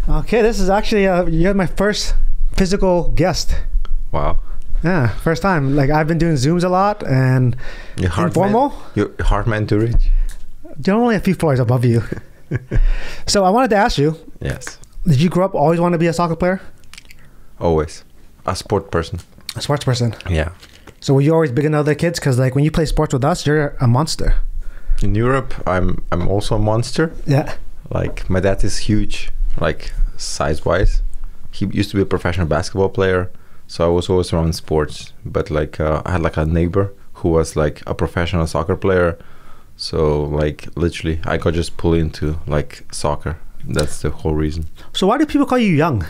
Okay, this is actually you're my first physical guest. Wow. Yeah, first time. Like I've been doing Zooms a lot and informal. You're a hard man to reach. You're only a few floors above you. So I wanted to ask you. Yes. Did you grow up always want to be a soccer player? Always. A sport person. A sports person. Yeah. So were you always big into other kids? Because like when you play sports with us, you're a monster. In Europe, I'm also a monster. Yeah. Like my dad is huge, like size-wise. He used to be a professional basketball player, so I was always around sports. But like I had like a neighbor who was like a professional soccer player. So like literally, I got just pulled into like soccer. That's the whole reason. So why do people call you Young?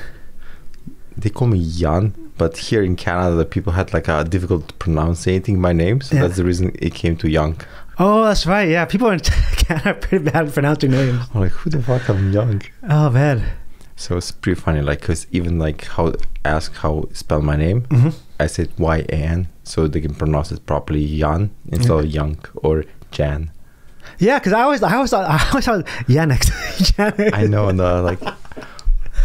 They call me Jan, but here in Canada, the people had like a difficult pronunciating my name, so that's the reason it came to Young. Oh, that's right. Yeah, people in Canada are pretty bad at pronouncing names. I'm like, who the fuck am Young? Oh man. So it's pretty funny, like, cause even like ask how spell my name, I said Y-A-N, so they can pronounce it properly, Jan instead of Young or Jan. Yeah, because I always thought Janez. I know, and like,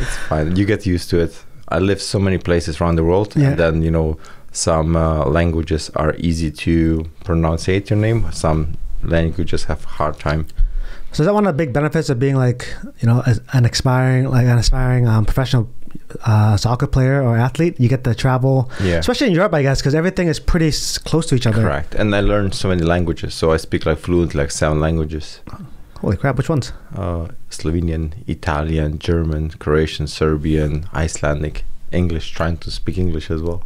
it's fine. You get used to it. I lived so many places around the world, and then you know some languages are easy to pronunciate your name. Some languages have a hard time. So is that one of the big benefits of being like, you know, an aspiring professional soccer player or athlete? You get to travel, especially in Europe, I guess, because everything is pretty close to each other. Correct. And I learned so many languages, so I speak like fluent, like 7 languages. Holy crap! Which ones? Slovenian, Italian, German, Croatian, Serbian, Icelandic, English. Trying to speak English as well.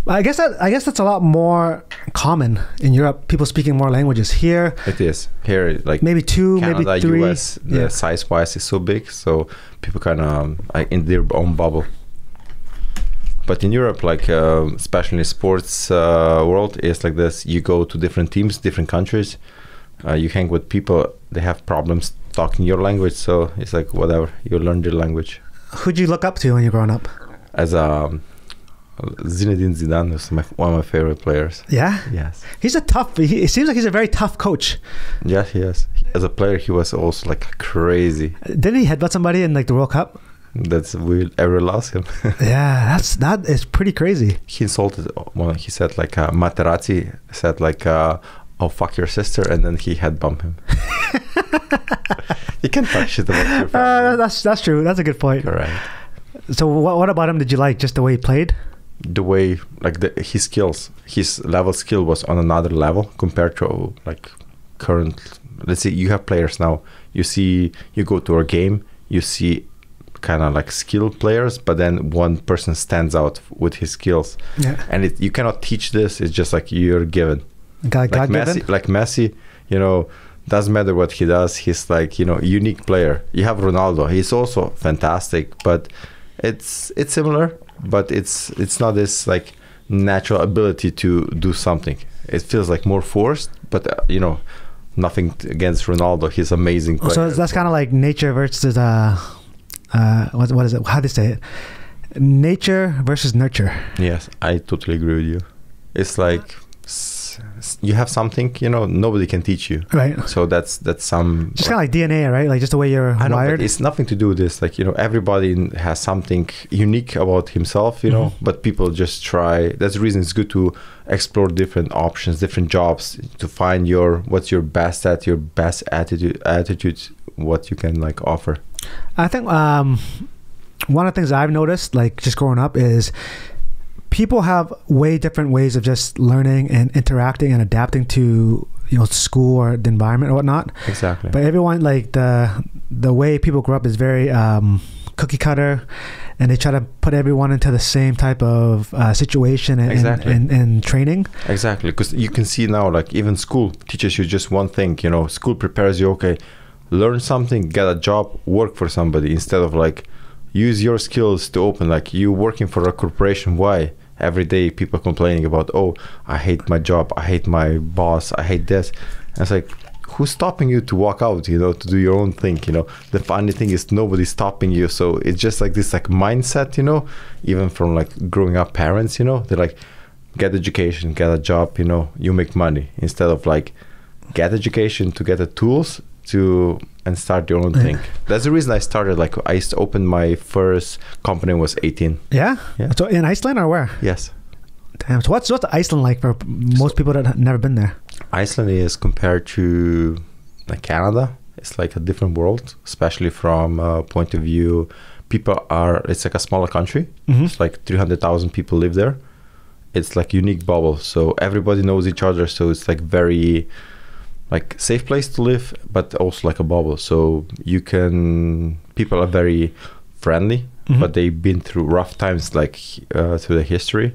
I guess that's a lot more common in Europe. People speaking more languages. Here it is. Here, like maybe 2, Canada, maybe 3. US, the size-wise is so big, so people kind of in their own bubble. But in Europe, like especially in sports world, it's like this. You go to different teams, different countries. You hang with people. They have problems talking your language, so it's like whatever. You learn their language. Who'd you look up to when you're growing up? As Zinedine Zidane is one of my favorite players. Yeah? Yes. He's it seems like he's a very tough coach. Yeah, he is. As a player, he was also like crazy. Didn't he headbutt somebody in like the World Cup? We ever lost him. Yeah, that is pretty crazy. He insulted, he said like, Materazzi said like, oh, fuck your sister, and then he head bumped him. You can't talk shit about your family. That's true. That's a good point. Correct. So what about him did you like? Just the way he played? The way, like his skills, his level skill was on another level compared to like current. Let's say you have players now. You go to a game, you see kind of like skilled players, but then one person stands out with his skills. Yeah. And you cannot teach this. It's just like you're given. Like Messi, you know, doesn't matter what he does. He's like, you know, unique player. You have Ronaldo. He's also fantastic, but it's similar, but it's not this like natural ability to do something. It feels like more forced, but you know, nothing against Ronaldo. He's amazing player. So that's kind of like nature versus what is it? How do you say it? Nature versus nurture. Yes, I totally agree with you. It's like you have something, you know, nobody can teach you. Right. So that's some just kind of like DNA, right? Like just the way you're wired. But it's nothing to do with this. Like, you know, everybody has something unique about himself, you know, but people just try. That's the reason it's good to explore different options, different jobs, to find what's your best your best attitude, what you can like offer. I think one of the things I've noticed, like just growing up, is people have way different ways of just learning and interacting and adapting to, you know, school or the environment or whatnot. Exactly. But everyone, like the way people grow up is very cookie cutter, and they try to put everyone into the same type of situation and training. Exactly. Because you can see now, like even school teaches you just one thing, you know, school prepares you, okay, learn something, get a job, work for somebody, instead of like use your skills to open, like you working for a corporation. Why? Every day people complaining about, oh, I hate my job, I hate my boss, I hate this. And it's like, who's stopping you to walk out, you know, to do your own thing, you know? The funny thing is nobody's stopping you. So it's just like this like mindset, you know, even from like growing up parents, you know, they're like, get education, get a job, you know, you make money, instead of like get education to get the tools and start your own thing. That's the reason I started. Like I opened my first company when I was 18. Yeah? So in Iceland or where? Yes. Damn. So what's Iceland like for most people that have never been there? Iceland is compared to like Canada. It's like a different world, especially from a point of view. It's like a smaller country. It's like 300,000 people live there. It's like unique bubble. So everybody knows each other. So it's like very like safe place to live, but also like a bubble. So people are very friendly, but they've been through rough times like through the history.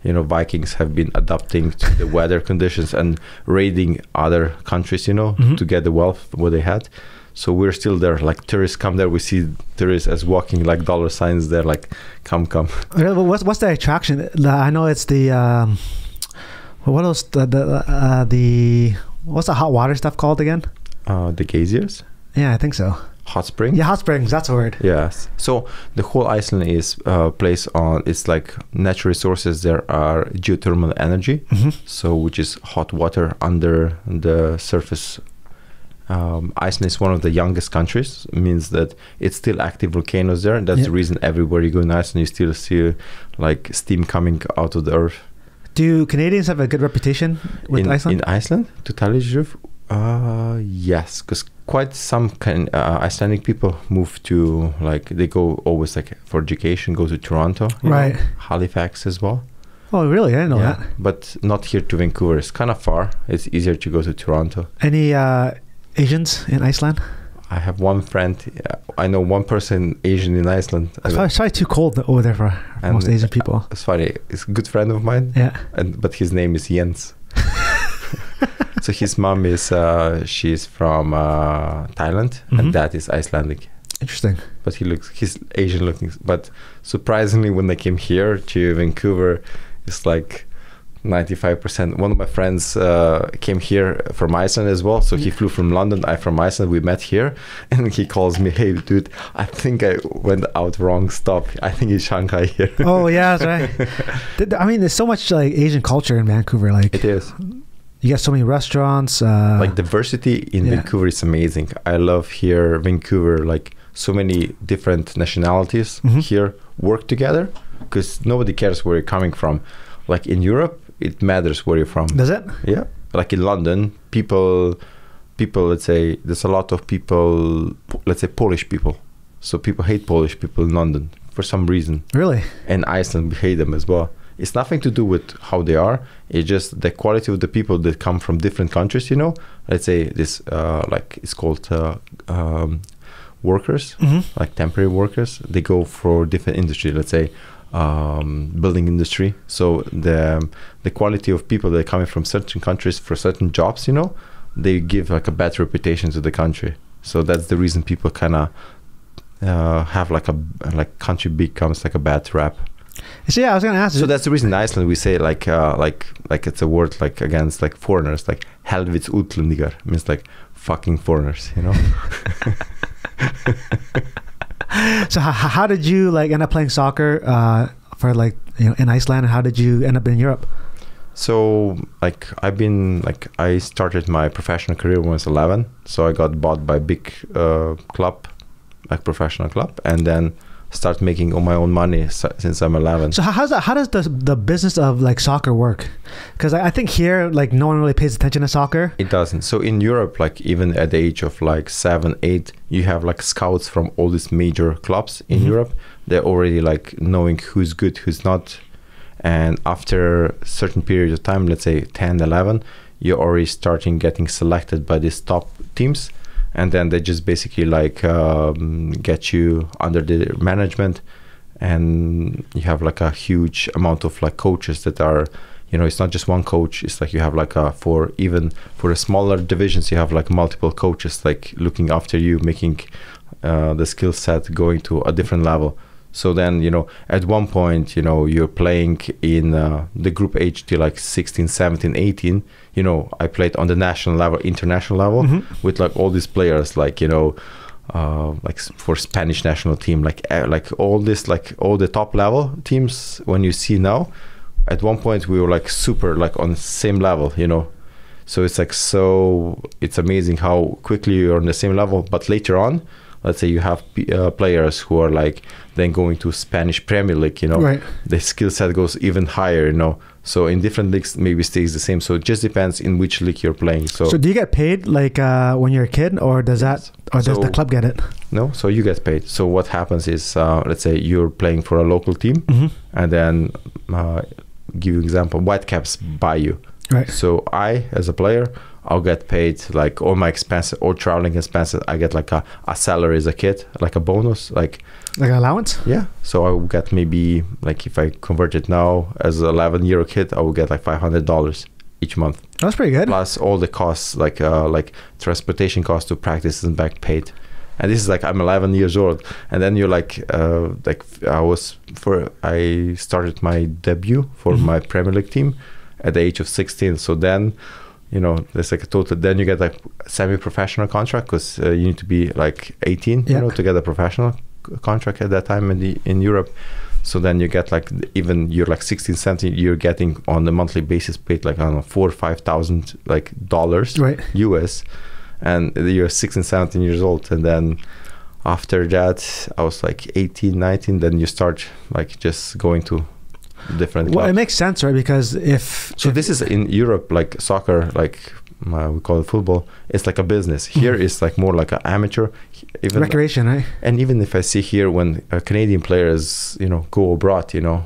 You know, Vikings have been adapting to the weather conditions and raiding other countries, you know, to get the wealth what they had. So we're still there. Like tourists come there, we see tourists as walking like dollar signs there, like come. What's the attraction? I know it's the what else? What's the hot water stuff called again? The geysers. Yeah, I think so. Hot springs? Yeah, hot springs, that's the word. Yes. So the whole Iceland is placed on, it's like natural resources. There are geothermal energy, so which is hot water under the surface. Iceland is one of the youngest countries, means that it's still active volcanoes there. That's the reason everywhere you go in Iceland, you still see like steam coming out of the earth. Do Canadians have a good reputation with Iceland? In Iceland, to tell you the truth, yes, because quite some Icelandic people move to, like, they go always like for education, go to Toronto, right? Halifax as well. Oh, really? I didn't know that. But not here to Vancouver. It's kind of far. It's easier to go to Toronto. Any Asians in Iceland? I have one friend. I know one person Asian in Iceland. It's probably too cold over there for most Asian people. It's funny. It's a good friend of mine. Yeah. But his name is Jens. So his mom is she's from Thailand, and dad is Icelandic. Interesting. But he's Asian looking. But surprisingly, when they came here to Vancouver, it's like 95%. One of my friends came here from Iceland as well. So he flew from London, I from Iceland. We met here, and he calls me, "Hey, dude, I think I went out wrong stop. I think it's Shanghai here." Oh yeah, that's right. I mean, there's so much like Asian culture in Vancouver. Like it is. You got so many restaurants. Like diversity in Vancouver is amazing. I love here Vancouver. Like so many different nationalities here work together because nobody cares where you're coming from. Like in Europe, it matters where you're from. Does it? Yeah. Like in London, people, let's say, there's a lot of people, let's say Polish people. So people hate Polish people in London for some reason. Really? And Iceland, we hate them as well. It's nothing to do with how they are. It's just the quality of the people that come from different countries, you know. Let's say this, like it's called workers, like temporary workers. They go for different industry, let's say building industry. So the quality of people that are coming from certain countries for certain jobs, you know, they give like a bad reputation to the country. So that's the reason people kind of have like country becomes like a bad rap. So yeah, I was gonna ask. So that's the reason in Iceland we say like it's a word like against like foreigners, like helvits utlendingar, means like fucking foreigners, you know. So how did you like end up playing soccer for like, you know, in Iceland, and how did you end up in Europe? So like I started my professional career when I was 11. So I got bought by a big club, like professional club, and then start making all my own money since I'm 11. So how does the business of like soccer work? Because I think here like no one really pays attention to soccer. It doesn't. So in Europe, like even at the age of like 7, 8, you have like scouts from all these major clubs in Europe. They're already like knowing who's good, who's not. And after a certain period of time, let's say 10, 11, you're already starting getting selected by these top teams. And then they just basically like get you under the management, and you have like a huge amount of like coaches that are, you know, it's not just one coach. It's like you have like for the smaller divisions, you have like multiple coaches like looking after you, making the skill set going to a different level. So then, you know, at one point, you know, you're playing in the group age till like 16, 17, 18. You know, I played on the national level, international level with like all these players, like, you know, like for Spanish national team, like all this, like all the top level teams when you see now, at one point we were like super like on the same level, you know. So it's like, it's amazing how quickly you're on the same level. But later on, let's say you have players who are like then going to Spanish Premier League, you know, Right. the skill set goes even higher, you know. So in different leagues, maybe stays the same. So it just depends in which league you're playing. So do you get paid like when you're a kid, or does does the club get it? No, so you get paid. So what happens is, let's say you're playing for a local team, and then give you example, Whitecaps buy you. Right. So I, as a player, I'll get paid like all my expenses, all traveling expenses. I get like a salary as a kid, like a bonus, like an allowance. Yeah. So I will get maybe, like, if I convert it now as an 11-year-old kid, I will get like $500 each month. That's pretty good. Plus all the costs, like transportation costs to practice and back paid. And this is like, I'm 11 years old, and then you're like I started my debut for my Premier League team at the age of 16. So then, you know, there's like a total, then you get like semi-professional contract, because you need to be like 18, you know, to get a professional contract at that time in Europe. So then you get like, even you're like 16, 17, you're getting on a monthly basis paid like, I don't know, $4,000 or $5,000 like dollars, right, US, and you're 16, 17 years old. And then after that, I was like 18, 19, then you start like just going to different clubs. Well, it makes sense, right? Because this is in Europe, like soccer, like we call it football, it's like a business. Here it's like more like an amateur, even recreation, right? And even if I see here when Canadian players, you know, go abroad, you know,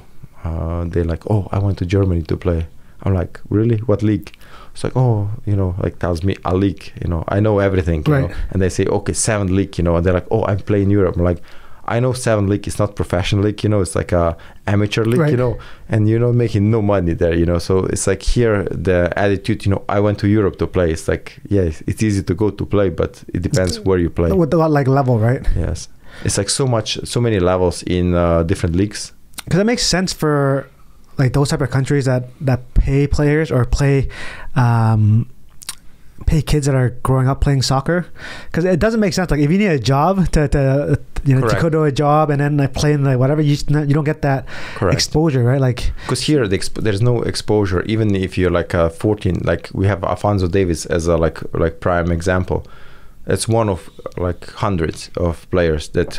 they're like, oh, I went to Germany to play. I'm like, really? What league? It's like, oh, you know, like tells me a league, you know, I know everything, you right, know? And they say, okay, 7th league, you know, and they're like, oh, I play in Europe. I'm like, I know 7th league is not professional league, you know, it's like a amateur league, right, you know, and you're not making no money there, you know. So it's like here, the attitude, you know, I went to Europe to play. It's like, yeah, it's easy to go to play, but it depends where you play. With a lot like level, right? Yes. It's like so many levels in different leagues. Because it makes sense for like those type of countries that pay players or pay kids that are growing up playing soccer, because it doesn't make sense. Like if you need a job to you know, correct, to go to a job and then like play in like whatever, you don't get that, correct, exposure, right? Like because here there's no exposure. Even if you're like 14, like we have Alphonso Davies as a like prime example. It's one of like hundreds of players that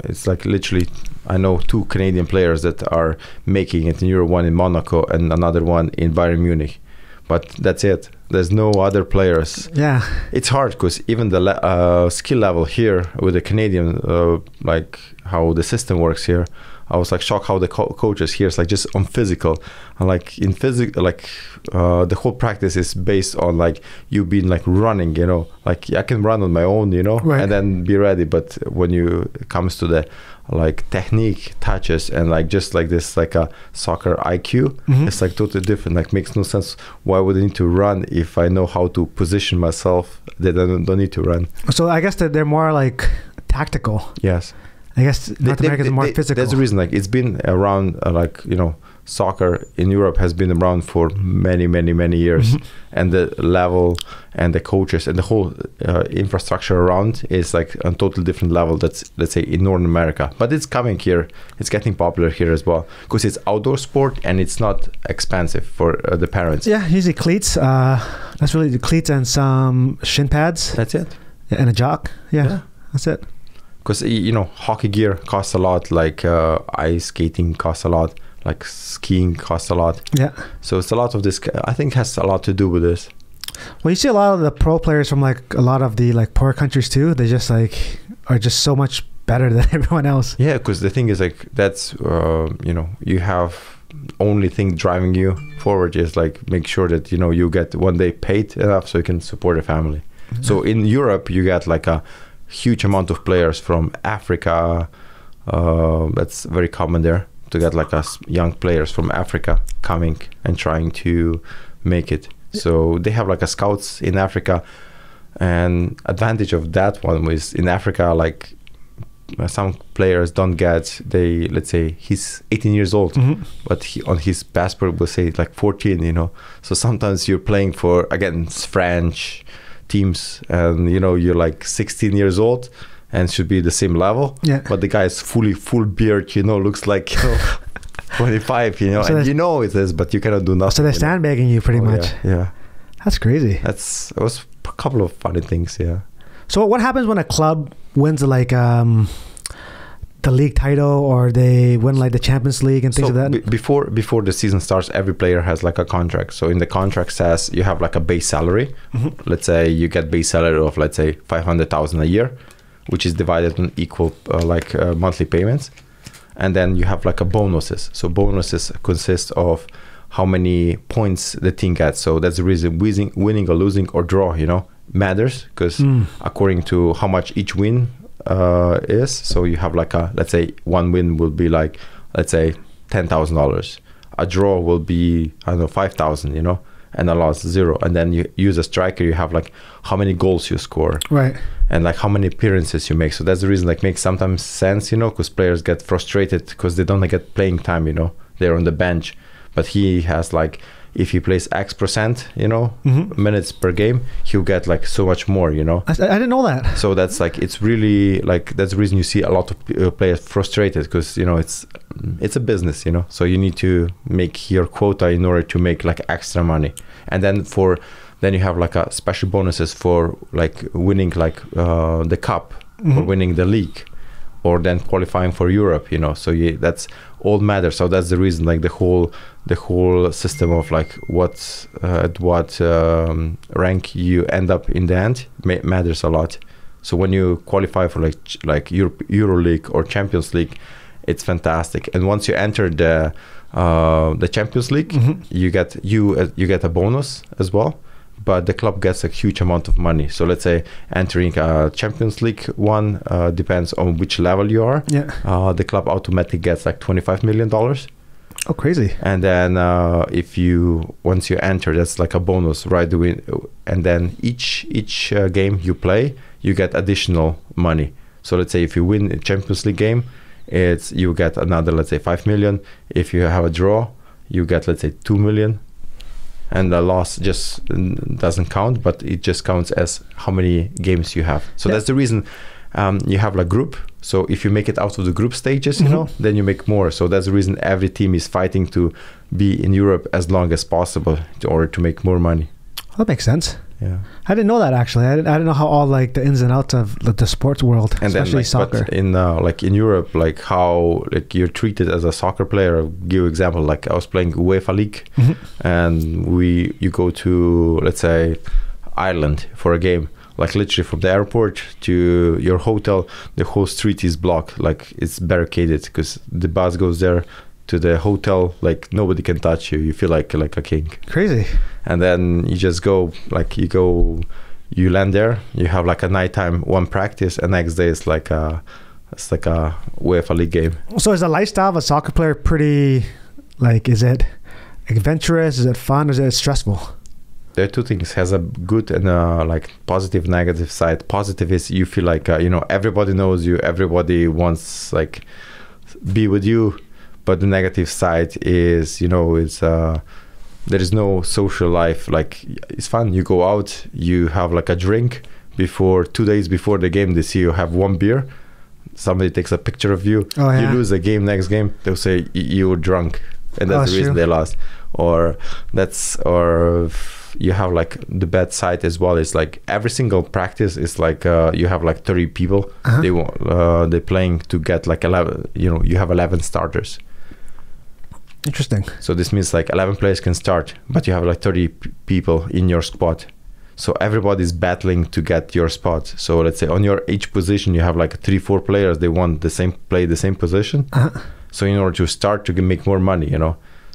it's like literally, I know 2 Canadian players that are making it in Europe, one in Monaco and another one in Bayern Munich. But that's it. There's no other players. Yeah. It's hard because even the skill level here with the Canadian, like how the system works here, I was like shocked how the coaches here is like just on physical. And like in physical, like the whole practice is based on like you being like running, you know, like I can run on my own, you know, right, and then be ready. But when it comes to the like technique, touches, and like just like this like a soccer IQ, it's like totally different. Like makes no sense. Why would I need to run if I know how to position myself? That I don't need to run. So I guess that they're more like tactical. Yes. I guess North America is more physical. That's the reason. Like it's been around, like, you know, soccer in Europe has been around for many years, and the level and the coaches and the whole infrastructure around is like a totally different level. That's, let's say, in North America, but it's coming here. It's getting popular here as well because it's outdoor sport and it's not expensive for the parents. Yeah, usually cleats. That's really the cleats and some shin pads. That's it. Yeah, and a jock. Yeah, that's it. Because, you know, hockey gear costs a lot, like ice skating costs a lot, like skiing costs a lot. Yeah. So it's a lot of this, I think, has a lot to do with this. Well, you see a lot of the pro players from like a lot of the like poor countries too. They just like are just so much better than everyone else. Yeah, because the thing is like that's, you know, you have only thing driving you forward is like make sure that, you know, you get one day paid enough so you can support a family. Mm-hmm. So in Europe, you get like a huge amount of players from Africa. That's very common there to get like us young players from Africa coming and trying to make it. So they have like a scouts in Africa, and advantage of that one was in Africa, like some players don't get, let's say he's 18 years old, but on his passport will say like 14, you know. So sometimes you're playing for against French teams and, you know, you're like 16 years old and should be the same level, but the guy is full beard, you know, looks like, you know, 25, you know, so and you know it is, but you cannot do nothing. So they're sandbagging you pretty much. Yeah. That's crazy. It was a couple of funny things, yeah. So what happens when a club wins like the league title, or they win like the Champions League and things So like that? before the season starts, every player has like a contract. So in the contract says you have like a base salary. Let's say you get base salary of, let's say, 500,000 a year, which is divided in equal monthly payments. And then you have like a bonuses. So bonuses consist of how many points the team gets. So that's the reason winning or losing or draw, matters, because according to how much each win is. So you have like let's say one win will be like, let's say $10,000. A draw will be, I don't know, 5,000, and a loss 0. And then you use a striker, you have like how many goals you score. Right. And like how many appearances you make. So that's the reason like makes sometimes sense, because players get frustrated because they don't get playing time, they're on the bench. But he has like, if he plays X%, minutes per game, he'll get like so much more, I didn't know that. So that's like, it's really like, that's the reason you see a lot of players frustrated, because, it's a business, so you need to make your quota in order to make like extra money. And then then you have like a special bonuses for like winning like the cup, or winning the league, or then qualifying for Europe, so that's all matters. So that's the reason like the whole system of like at what rank you end up in the end matters a lot. So when you qualify for like Euro League or Champions League, it's fantastic. And once you enter the Champions League, you get a bonus as well. But the club gets a huge amount of money. So let's say entering a Champions League one, depends on which level you are. Yeah. The club automatically gets like $25 million. Oh, crazy. And then once you enter, that's like a bonus, right? And then each game you play, you get additional money. So let's say if you win a Champions League game, you get another, let's say, 5 million. If you have a draw, you get, let's say, 2 million. And the loss just doesn't count, but it just counts as how many games you have. So that's the reason you have like group. So if you make it out of the group stages, then you make more. So that's the reason every team is fighting to be in Europe as long as possible in order to make more money. That makes sense. Yeah, I didn't know that actually. I didn't know how all like the ins and outs of the sports world, and especially then, soccer. But in Europe, like how like you're treated as a soccer player. I'll give you an example. Like I was playing UEFA League, and you go to, let's say, Ireland for a game. Like literally from the airport to your hotel, the whole street is blocked. Like it's barricaded because the bus goes there to the hotel. Like nobody can touch you. You feel like a king. Crazy. And then you just go, you land there. You have like a nighttime one practice, and next day it's like a UEFA League game. So is the lifestyle of a soccer player pretty, like, is it adventurous? Is it fun? Is it stressful? There are two things. It has a good and like positive, negative side. Positive is you feel like everybody knows you, everybody wants like be with you. But the negative side is there is no social life. Like it's fun. You go out, you have like a drink before 2 days before the game. They see you have one beer. Somebody takes a picture of you. Oh, yeah. You lose the game. Next game they'll say you were drunk, and that's the reason true. they lost. Or you have like the bad side as well. It's like every single practice is like you have like 30 people. They're playing to get like 11. You have 11 starters. Interesting. So this means like 11 players can start, but you have like 30 people in your squad. So everybody's battling to get your spot. So let's say on each position you have like 3-4 players. They want play the same position. So in order to start to make more money,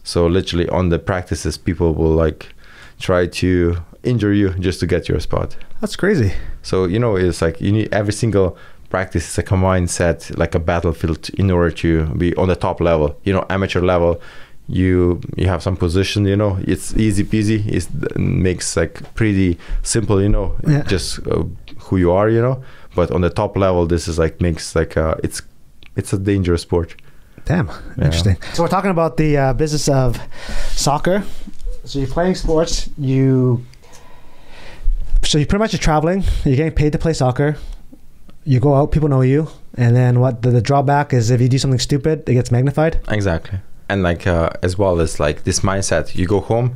So literally on the practices, people will like try to injure you just to get your spot. That's crazy. So it's like you need every single practice is like a mindset, like a battlefield, in order to be on the top level. Amateur level, you have some position. It's easy peasy. It makes like pretty simple. Just who you are. But on the top level, this is like makes like it's a dangerous sport. Damn, interesting. So we're talking about the business of soccer. So you're playing sports. So you pretty much are traveling. You're getting paid to play soccer. You go out, people know you, and then what the drawback is if you do something stupid, it gets magnified. Exactly. And like as well as like this mindset, you go home,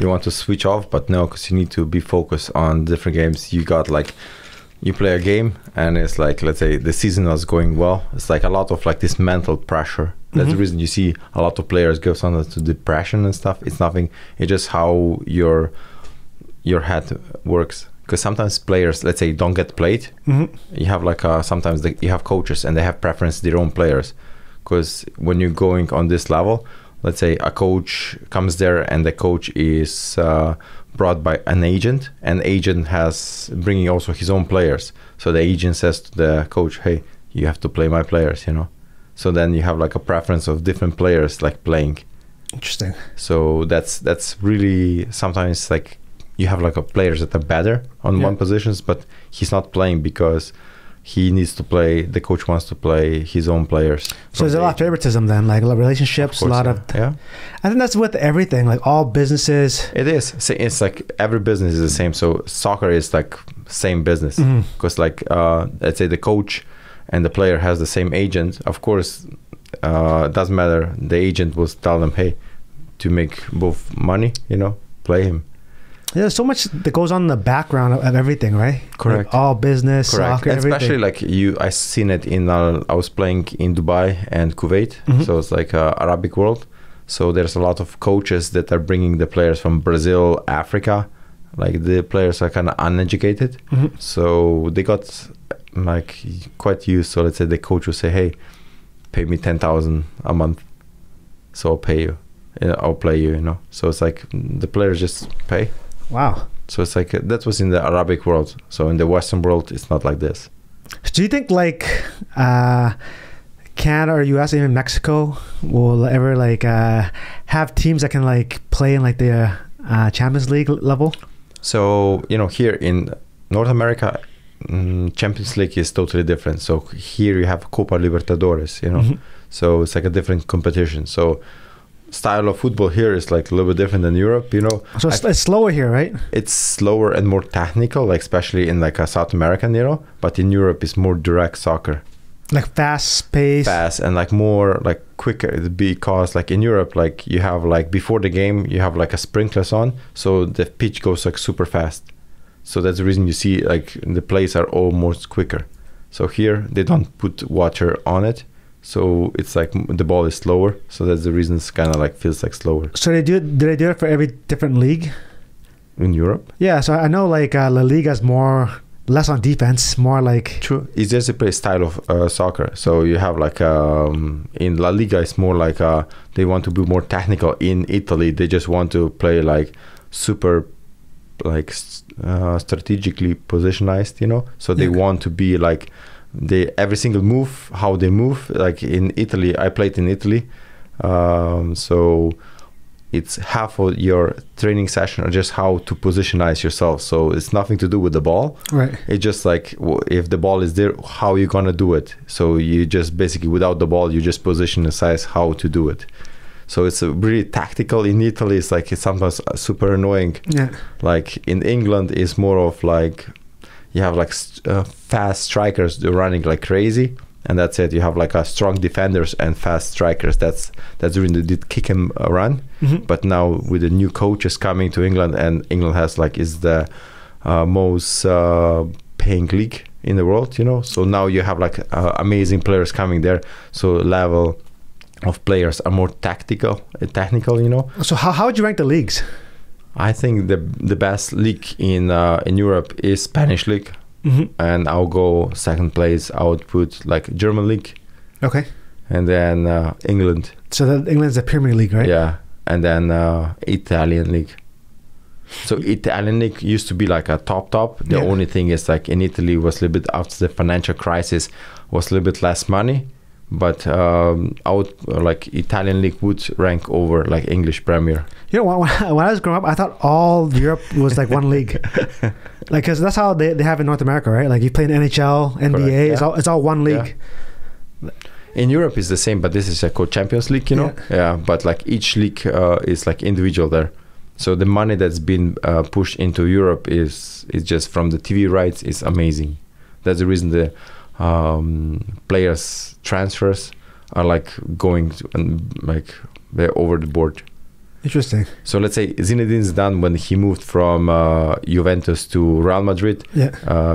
you want to switch off, but no, because you need to be focused on different games. You got like, you play a game and it's like, let's say the season was going well. It's like a lot of like this mental pressure. That's the reason you see a lot of players go to depression and stuff. It's nothing. It's just how your head works. Because sometimes players, let's say, don't get played. You have like sometimes you have coaches and they have preference their own players. Because when you're going on this level, let's say a coach comes there and the coach is brought by an agent, and agent has bringing also his own players. So the agent says to the coach, hey, you have to play my players, you know. So then you have like a preference of different players like playing. Interesting. So that's really sometimes like you have like a players that are better on one positions, but he's not playing because he needs to play. The coach wants to play his own players. So there's a lot of favoritism then, like a lot of relationships, a lot of. Yeah. I think that's with everything, like all businesses. It is. It's like every business is the same. So soccer is like same business because like let's say the coach and the player has the same agent. Of course, it doesn't matter. The agent will tell them, hey, to make both money, you know, play him. Yeah, there's so much that goes on in the background of everything, right? Correct. Like all business, soccer, everything. Especially like I seen it in, I was playing in Dubai and Kuwait. So it's like Arabic world. So there's a lot of coaches that are bringing the players from Brazil, Africa. Like the players are kind of uneducated. So they got like quite used. So let's say the coach will say, hey, pay me 10,000 a month. So I'll pay you. I'll play you, you know. So it's like the players just pay. Wow. So it's like that was in the Arabic world. So in the Western world, it's not like this. Do you think like Canada or US, even Mexico, will ever like have teams that can like play in like the Champions League level? So, you know, here in North America, Champions League is totally different. So here you have Copa Libertadores, you know. So it's like a different competition. So style of football here is like a little bit different than Europe, you know. So it's slower here, right? It's slower and more technical, like especially in like a South American, you know. But in Europe, it's more direct soccer. Like fast pace. Fast and like more like quicker, because like in Europe, like you have like before the game, you have like a sprinklers on, so the pitch goes like super fast. So that's the reason you see like the plays are almost quicker. So here they don't put water on it. So it's like the ball is slower. So that's the reason it's kind of like feels like slower. So do they do it for every different league? In Europe? Yeah, so I know like La Liga is less on defense, more like... True. It's just a play style of soccer. So you have like in La Liga, it's more like they want to be more technical. In Italy, they just want to play like super like strategically positionized, you know. So they want to be like every single move, how they move. Like in Italy, I played in Italy, so it's half of your training session or just how to positionize yourself. So it's nothing to do with the ball, right? It's just like if the ball is there, how you gonna do it. So you just basically without the ball, you just position the size how to do it. So it's really tactical. In Italy, it's like it's sometimes super annoying. Yeah. Like in England, it's more of like you have like fast strikers running like crazy, and that's it. You have like strong defenders and fast strikers. That's when they did kick and run. But now with the new coaches coming to England, and England has like is the most paying league in the world, you know. So now you have like amazing players coming there. So level of players are more technical, you know. So how would you rank the leagues? I think the best league in Europe is Spanish league, and I'll go second place. I would put like German league, okay, and then England. So England's the Premier League, right? Yeah, and then Italian league. So Italian league used to be like a top. The only thing is like in Italy was a little bit after the financial crisis was a little bit less money. But I would like Italian league would rank over like English Premier. You know, when I was growing up, I thought all Europe was like one league, like because that's how they have in North America, right? Like you play in NHL, NBA, it's all one league. Yeah. In Europe, it's the same, but this is a co-Champions League, you know. Yeah, but like each league is like individual there. So the money that's been pushed into Europe is just from the TV rights is amazing. That's the reason the players transfers are like going and like they're over the board. Interesting. So let's say Zinedine Zidane, when he moved from Juventus to Real Madrid,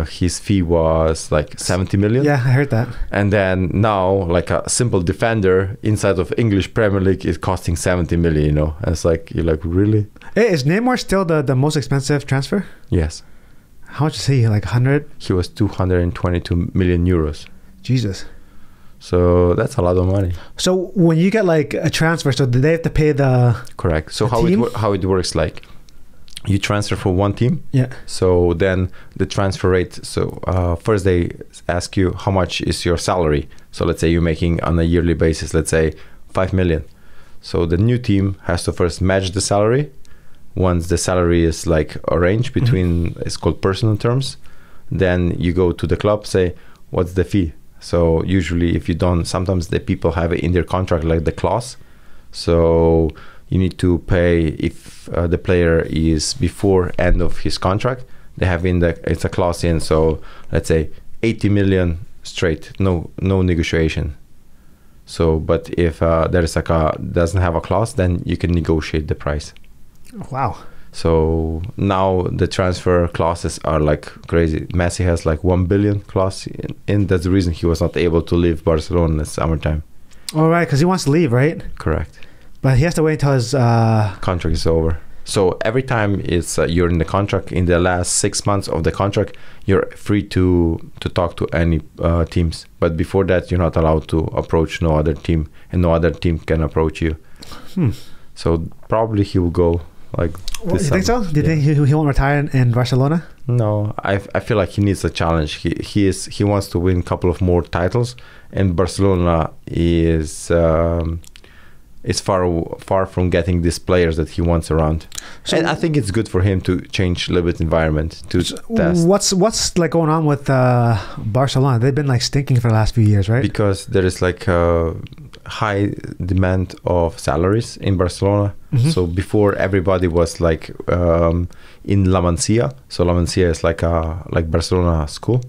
his fee was like 70 million. Yeah, I heard that. And then now, like a simple defender inside of English Premier League is costing 70 million, you know. And it's like, you're like, really? Hey, is Neymar still the most expensive transfer? Yes. How much is he? Like 100? He was 222 million euros. Jesus. So that's a lot of money. So when you get like a transfer, so do they have to pay the correct? So the how it works, like you transfer for one team. Yeah. So then the transfer rate. So first they ask you how much is your salary. So let's say you're making on a yearly basis, let's say 5 million. So the new team has to first match the salary. Once the salary is like arranged between, it's called personal terms. Then you go to the club, say, what's the fee? So usually if you don't, sometimes the people have it in their contract, like the clause. So you need to pay if the player is before end of his contract, they have it's a clause in. So let's say 80 million straight, no negotiation. So, but if there is doesn't have a clause, then you can negotiate the price. Wow. So now the transfer clauses are like crazy. Messi has like 1 billion clause in. That's the reason he was not able to leave Barcelona in the summertime. All right, because he wants to leave, right? Correct. But he has to wait until his contract is over. So every time it's you're in the contract, in the last 6 months of the contract, you're free to talk to any teams. But before that, you're not allowed to approach no other team, and no other team can approach you. So probably he will go. Like, you think so? Do you think he won't retire in Barcelona? No, I feel like he needs a challenge. He wants to win a couple of more titles, and Barcelona is far from getting these players that he wants around. So, and I think it's good for him to change a little bit environment to test. What's like going on with Barcelona? They've been like stinking for the last few years, right? Because there is like high demand of salaries in Barcelona. So before, everybody was like in La Masia. So La Masia is like Barcelona school.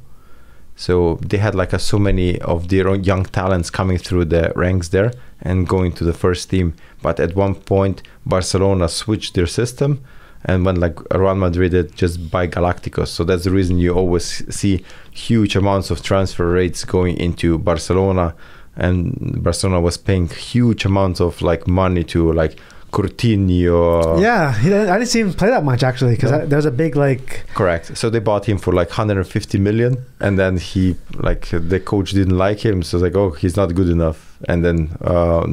So they had like so many of their own young talents coming through the ranks there and going to the first team. But at one point, Barcelona switched their system and when like Real Madrid did, just buy Galacticos. So that's the reason you always see huge amounts of transfer rates going into Barcelona. And Barcelona was paying huge amounts of like money to like Coutinho. Yeah, I didn't see him play that much actually, because there's a big like. Correct. So they bought him for like 150 million, and then he like the coach didn't like him, so like, oh, he's not good enough, and then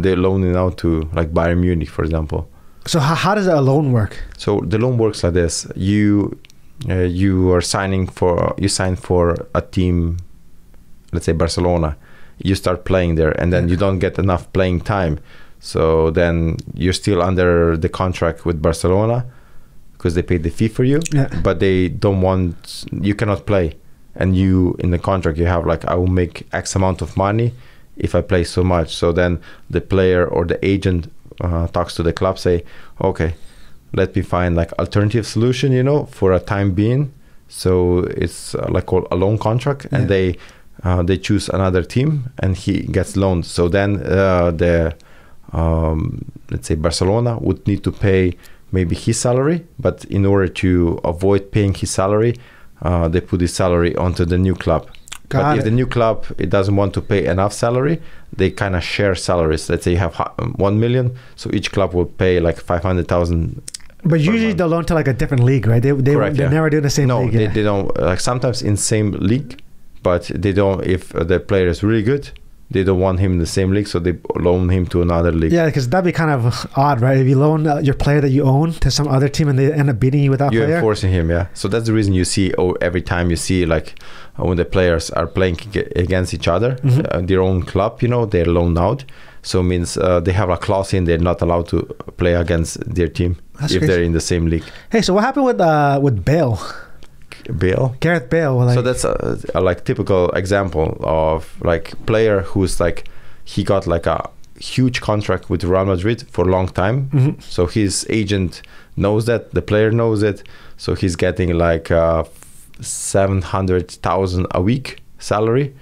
they loaned him out to like Bayern Munich, for example. So how does a loan work? So the loan works like this: you sign for a team, let's say Barcelona. You start playing there, and then you don't get enough playing time. So then you're still under the contract with Barcelona because they paid the fee for you, but they don't want, you cannot play. And you, in the contract, you have like, I will make X amount of money if I play so much. So then the player or the agent talks to the club, say, okay, let me find like alternative solution, for a time being. So it's like a loan contract, and they choose another team and he gets loaned. So then let's say Barcelona would need to pay maybe his salary, but in order to avoid paying his salary, they put his salary onto the new club. But if the new club doesn't want to pay enough salary, they kind of share salaries. Let's say you have 1 million, so each club will pay like 500,000. But usually they'll loan to like a different league, right? They never do the same league. No, they don't. Like sometimes in same league, but they don't. If the player is really good, they don't want him in the same league, so they loan him to another league. Yeah, because that'd be kind of odd, right? If you loan your player that you own to some other team and they end up beating you with that player. You're enforcing him, yeah. So that's the reason you see every time you see like when the players are playing against each other, their own club, they're loaned out. So it means they have a clause in they're not allowed to play against their team if crazy. They're in the same league. Hey, so what happened with Bale? Gareth Bale. So that's a like typical example of like player who's like he got like a huge contract with Real Madrid for a long time. So his agent knows that, the player knows it. So he's getting like 700,000 a week salary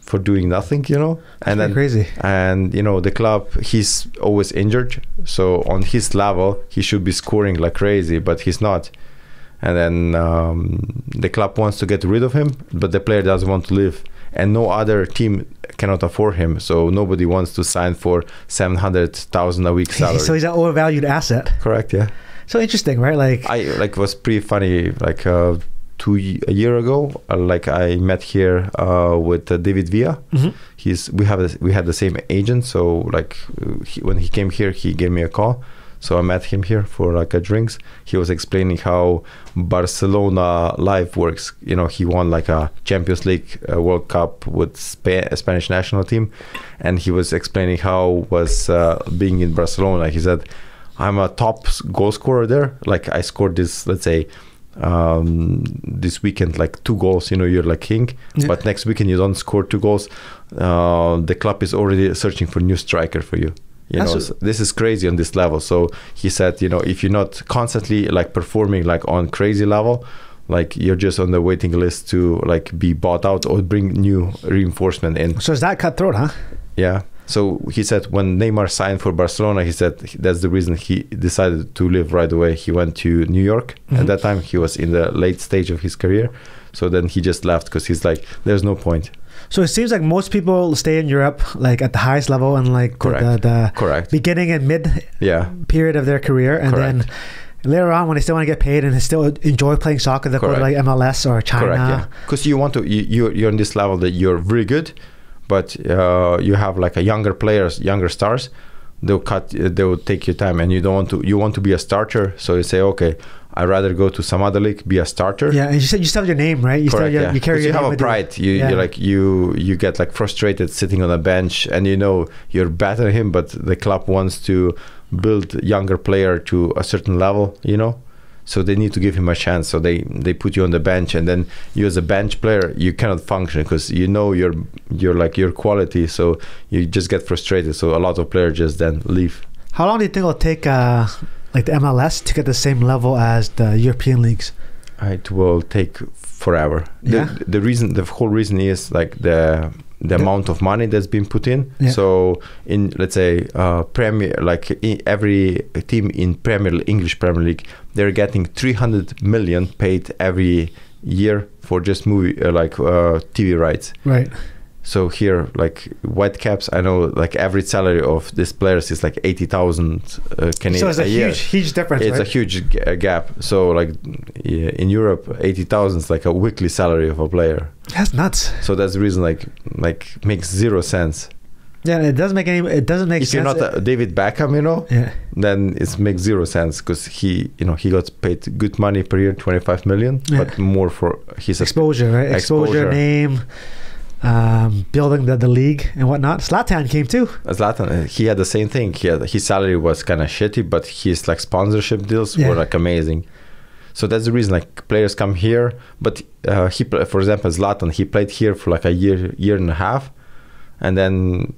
for doing nothing, you know. And then crazy. And you know, the club, he's always injured, so on his level he should be scoring like crazy, but he's not. And then the club wants to get rid of him, but the player doesn't want to leave, and no other team cannot afford him, so nobody wants to sign for 700,000 a week salary. So he's an overvalued asset. Correct. Yeah. So interesting, right? Like was pretty funny. Like a year ago, like I met here with David Villa. Mm-hmm. We had the same agent, so like when he came here, he gave me a call. So I met him here for like a drinks. He was explaining how Barcelona life works. You know, he won like a Champions League World Cup with Spanish national team, and he was explaining how was being in Barcelona. He said, I'm a top goal scorer there. Like I scored this, let's say, this weekend, like 2 goals, you know, you're like king. Yeah. But next weekend you don't score 2 goals. The club is already searching for new striker for you. You know, this is crazy on this level. So he said, you know, if you're not constantly like performing like on crazy level, like you're just on the waiting list to like be bought out or bring new reinforcement in. So is that cutthroat, huh? Yeah. So he said when Neymar signed for Barcelona, he said that's the reason he decided to leave right away. He went to New York. Mm-hmm. At that time, he was in the late stage of his career. So then he just left because he's like, there's no point. So it seems like most people stay in Europe, like at the highest level and like the beginning and mid period of their career. And then later on, when they still want to get paid and they still enjoy playing soccer, they go to like MLS or China. Because you want to, you're on this level that you're very good, but you have like a younger players, younger stars. They will take your time, and you want to be a starter. So you say, okay, I'd rather go to some other league, be a starter. Yeah, and you said you still have your name, right? You carry your you name. Have a pride. You get like frustrated sitting on a bench, and you know you're better than him, but the club wants to build younger player to a certain level, you know. So they need to give him a chance. So they put you on the bench, and then you as a bench player, you cannot function because you know you're like your quality. So you just get frustrated. So a lot of players just then leave. How long do you think it'll take like the MLS to get the same level as the European leagues? It will take forever. Yeah. The whole reason is like the amount of money that's been put in. Yeah. So in, let's say, Premier, like every team in English Premier League, they're getting 300 million paid every year for just movie TV rights. Right. So here, like Whitecaps, I know like average salary of these players is like 80,000 Canadian. So it's a year. huge difference. It's a huge gap. So like in Europe, 80,000 is like a weekly salary of a player. That's nuts. So that's the reason like makes zero sense. Yeah, it doesn't make sense. If you're not David Beckham, you know, then it makes zero sense because he got paid good money per year, 25 million, but more for his exposure, right? Exposure, name. Building the league and whatnot. Zlatan came too. Zlatan, he had the same thing. His salary was kind of shitty, but his like sponsorship deals were like amazing. So that's the reason like players come here. But for example, Zlatan, he played here for like a year and a half, and then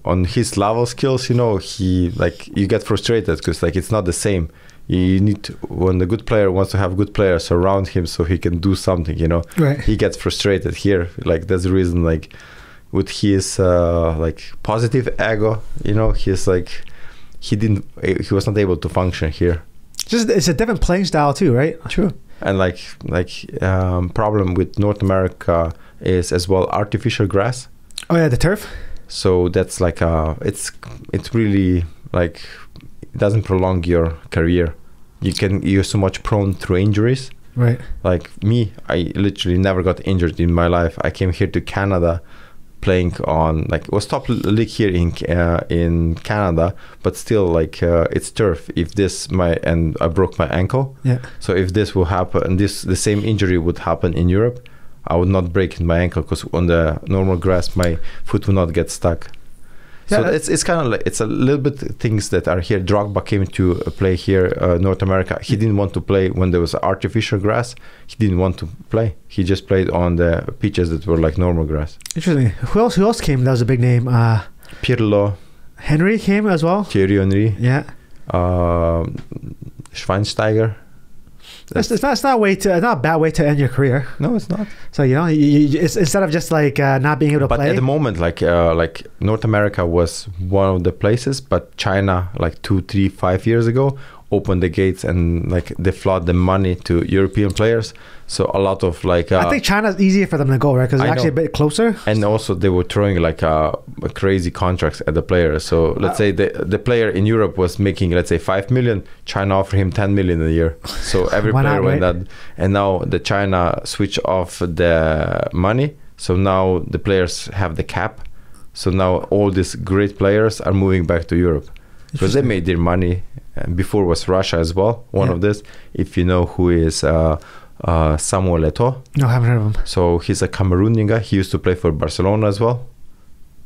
on his level skills, he like you get frustrated because like it's not the same. You need to, when the good player wants to have good players around him so he can do something, Right. He gets frustrated here. Like that's the reason, like with his like positive ego, he's like he was not able to function here. Just it's a different playing style too, right? True. And like problem with North America is as well artificial grass. Oh yeah, the turf. So that's like it's really like it doesn't prolong your career. You're so much prone through injuries. Right. Like me, I literally never got injured in my life. I came here to Canada playing on like it was top league here in Canada, but still like it's turf. And I broke my ankle. Yeah. So if this will happen, the same injury would happen in Europe, I would not break my ankle because on the normal grass my foot will not get stuck. So it's kind of like it's a little bit things that are here. Drogba came to play here, North America. He didn't want to play when there was artificial grass. He didn't want to play. He just played on the pitches that were like normal grass. Interesting. Who else came? That was a big name. Pirlo. Henry came as well. Thierry Henry. Yeah. Schweinsteiger. It's not a bad way to end your career. No, it's not. So it's, instead of just like not being able to play. But at the moment, like North America was one of the places, but China, like 2, 3, 5 years ago, opened the gates and like they flood the money to European players. So a lot of like I think China's easier for them to go, right? Because it's actually a bit closer. And also they were throwing like crazy contracts at the players. So let's say the player in Europe was making, let's say, 5 million. China offered him 10 million a year. So every player went that. And now the China switch off the money. So now the players have the cap. So now all these great players are moving back to Europe because they made their money. And before was Russia as well. One of this, if you know who is Samuel Eto'o. No, I haven't heard of him. So he's a Cameroonian guy. He used to play for Barcelona as well,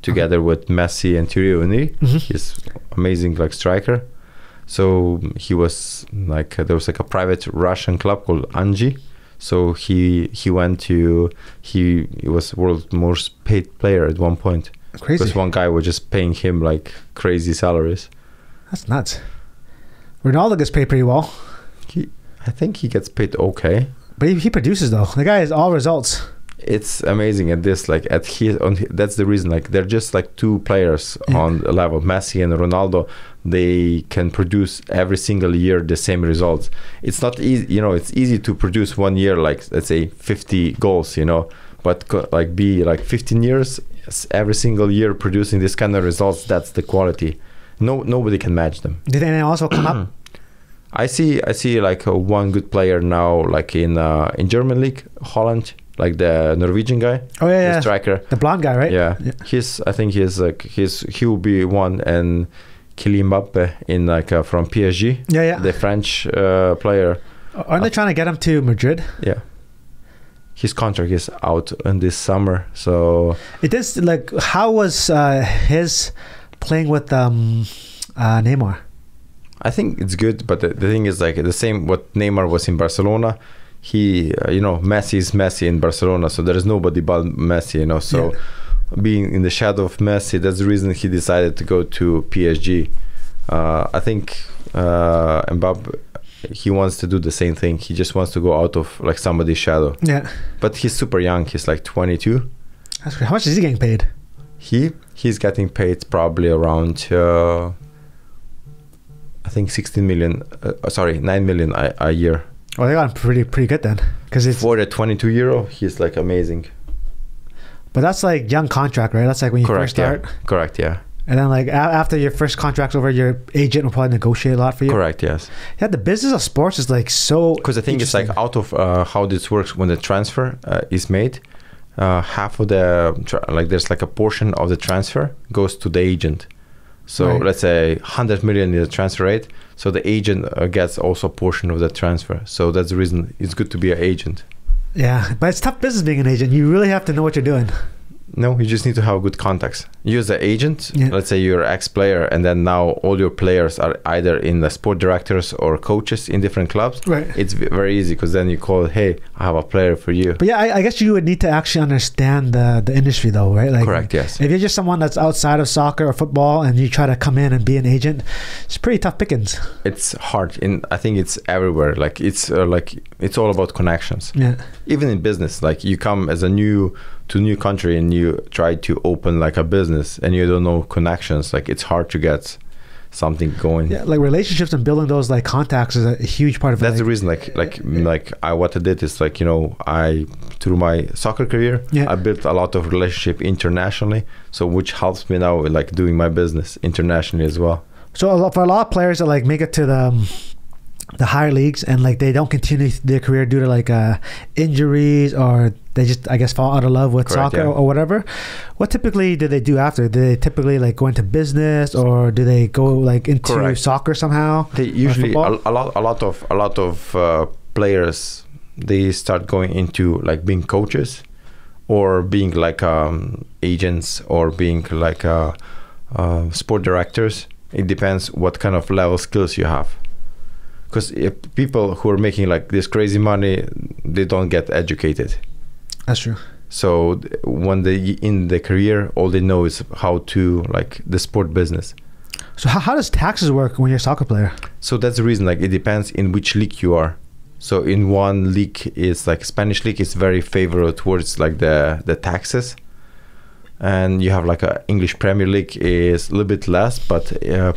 together with Messi and Thierry Henry. He's amazing like striker. So he was like there was like a private Russian club called Anji. So he went to he was world's most paid player at one point. Crazy. Because one guy was just paying him like crazy salaries. That's nuts. Ronaldo gets paid pretty well. I think he gets paid okay. But he produces though. The guy is all results. It's amazing at this, like that's the reason, like they're just like two players on the level, Messi and Ronaldo. They can produce every single year the same results. It's not easy, it's easy to produce 1 year, like let's say 50 goals, but like be like 15 years, every single year producing this kind of results. That's the quality. Nobody can match them. Do they also come up? I see like one good player now, like in German league, Holland, like the Norwegian guy. Oh yeah, the striker, the blonde guy, right? Yeah. I think he will be one, and Kylian Mbappe in like from PSG. Yeah. The French player. Aren't they trying to get him to Madrid? Yeah. His contract is out in this summer, so it is like how was his playing with Neymar? I think it's good, but the thing is like the same what Neymar was in Barcelona. He, Messi is Messi in Barcelona, so there is nobody but Messi, So being in the shadow of Messi, that's the reason he decided to go to PSG. I think Mbappe, he wants to do the same thing. He just wants to go out of like somebody's shadow. Yeah. But he's super young. He's like 22. That's great. How much is he getting paid? He's getting paid probably around I think 9 million a year. Well, they got him pretty good then, because it's for the 22-year-old, he's like amazing. But that's like young contract, right? That's like when you first start. Yeah. Correct. Yeah. And then like after your first contract's over, your agent will probably negotiate a lot for you. Correct. Yes. Yeah, the business of sports is like so. Because the thing is like out of how this works when the transfer is made, half of the there's like a portion of the transfer goes to the agent. So let's say 100 million is the transfer rate. So the agent gets also a portion of that transfer. So that's the reason it's good to be an agent. Yeah, but it's tough business being an agent. You really have to know what you're doing. No, you just need to have good contacts. Use the agent. Yeah. Let's say you're an ex-player, and then now all your players are either in the sport directors or coaches in different clubs. Right. It's very easy because then you call, hey, I have a player for you. But yeah, I guess you would need to actually understand the industry though, right? Like, correct, yes. If you're just someone that's outside of soccer or football and you try to come in and be an agent, it's pretty tough pickings. It's hard. I think it's everywhere. Like it's all about connections. Yeah. Even in business, like you come as a new country and you try to open like a business and you don't know connections, like it's hard to get something going. Yeah, like relationships and building those like contacts is a huge part of it. That's the reason what I did is like, I through my soccer career, I built a lot of relationship internationally, so which helps me now with like doing my business internationally as well. So for a lot of players that like make it to the higher leagues and like they don't continue their career due to like injuries, or they just I guess fall out of love with soccer or whatever, what typically do they do after? Do they typically like go into business, or do they go like into soccer somehow? They usually a lot of players, they start going into like being coaches or being like agents or being like sport directors. It depends what kind of level skills you have. Because if people who are making like this crazy money, they don't get educated. That's true. So when they in the career, all they know is how to like the sport business. So how does taxes work when you're a soccer player? So that's the reason. Like it depends in which league you are. So in one league is like Spanish league is very favorable towards like the taxes, and you have like a English Premier League is a little bit less, but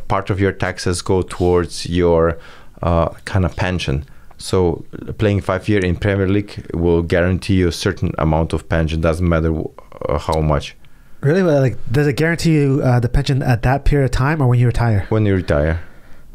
part of your taxes go towards your kind of pension. So playing 5 years in Premier League will guarantee you a certain amount of pension. Doesn't matter how much. Really? Like, does it guarantee you the pension at that period of time, or when you retire? When you retire.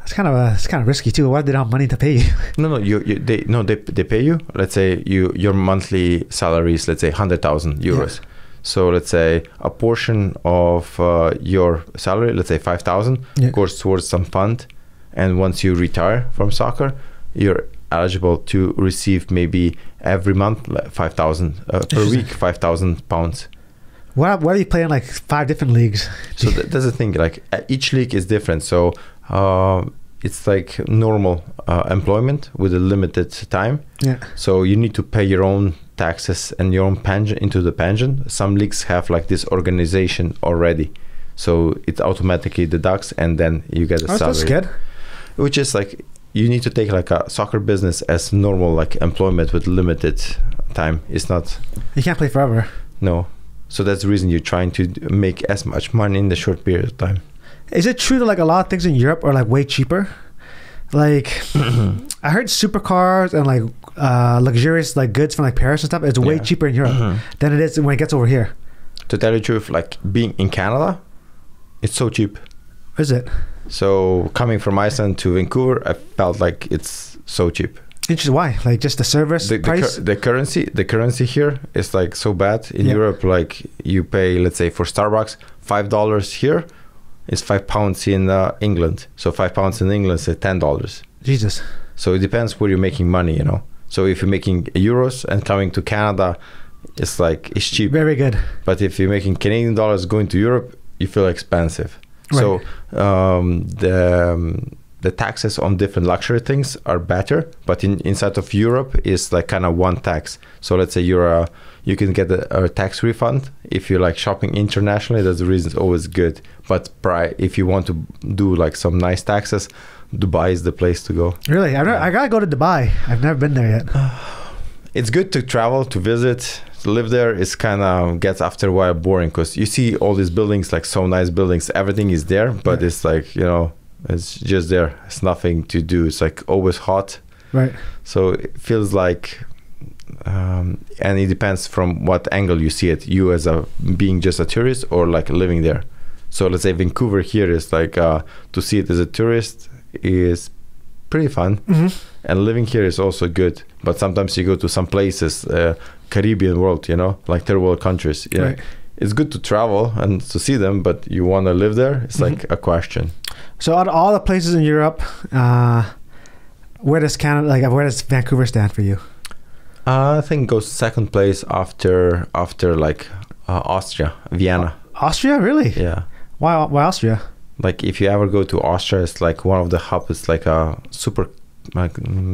It's kind of risky too. Why do they not have money to pay you? They pay you. Let's say your monthly salary is, let's say, 100,000 euros. Yeah. So let's say a portion of your salary, let's say 5,000, goes towards some fund, and once you retire from soccer, you're eligible to receive maybe every month like 5,000 per week, 5,000 pounds. Why are you playing like 5 different leagues? So that's the thing. Like each league is different. So it's like normal employment with a limited time. Yeah. So you need to pay your own taxes and your own pension into the pension. Some leagues have like this organization already, so it automatically deducts, and then you get a salary. That's good. Which is like, you need to take like a soccer business as normal like employment with limited time. It's not. You can't play forever. No. So that's the reason you're trying to make as much money in the short period of time. Is it true that like a lot of things in Europe are like way cheaper? Like I heard supercars and like luxurious like goods from like Paris and stuff is way cheaper in Europe than it is when it gets over here. To tell you the truth, like being in Canada, it's so cheap. Is it? So coming from Iceland to Vancouver, I felt like it's so cheap. Interesting. Why? Like just the service price? The currency here is like so bad. In Europe, like you pay, let's say for Starbucks, $5 here is £5 in England. So £5 in England is $10. Jesus. So it depends where you're making money, you know. So if you're making euros and coming to Canada, it's cheap. Very good. But if you're making Canadian dollars going to Europe, you feel expensive. Right. So the taxes on different luxury things are better, but inside of Europe is like kind of one tax. So let's say you can get a tax refund if you like shopping internationally. That's the reason it's always good. But if you want to do like some nice taxes, Dubai is the place to go. Really? I gotta go to Dubai. I've never been there yet. It's good to travel, to visit. To live there is kind of gets after a while boring, because you see all these buildings, like so nice buildings, everything is there, but it's like, you know, it's just there. It's nothing to do. It's like always hot. Right. So it feels like, and it depends from what angle you see it. You as being just a tourist or like living there. So let's say Vancouver here is like, to see it as a tourist is pretty fun. And living here is also good. But sometimes you go to some places, Caribbean world, you know, like third world countries. Yeah. Right. It's good to travel and to see them, but you want to live there? It's like a question. So out of all the places in Europe, where does Vancouver stand for you? I think it goes second place after like Austria, Vienna. Austria, really? Yeah. Why Austria? Like if you ever go to Austria, it's like one of the hubs. It's like a super, like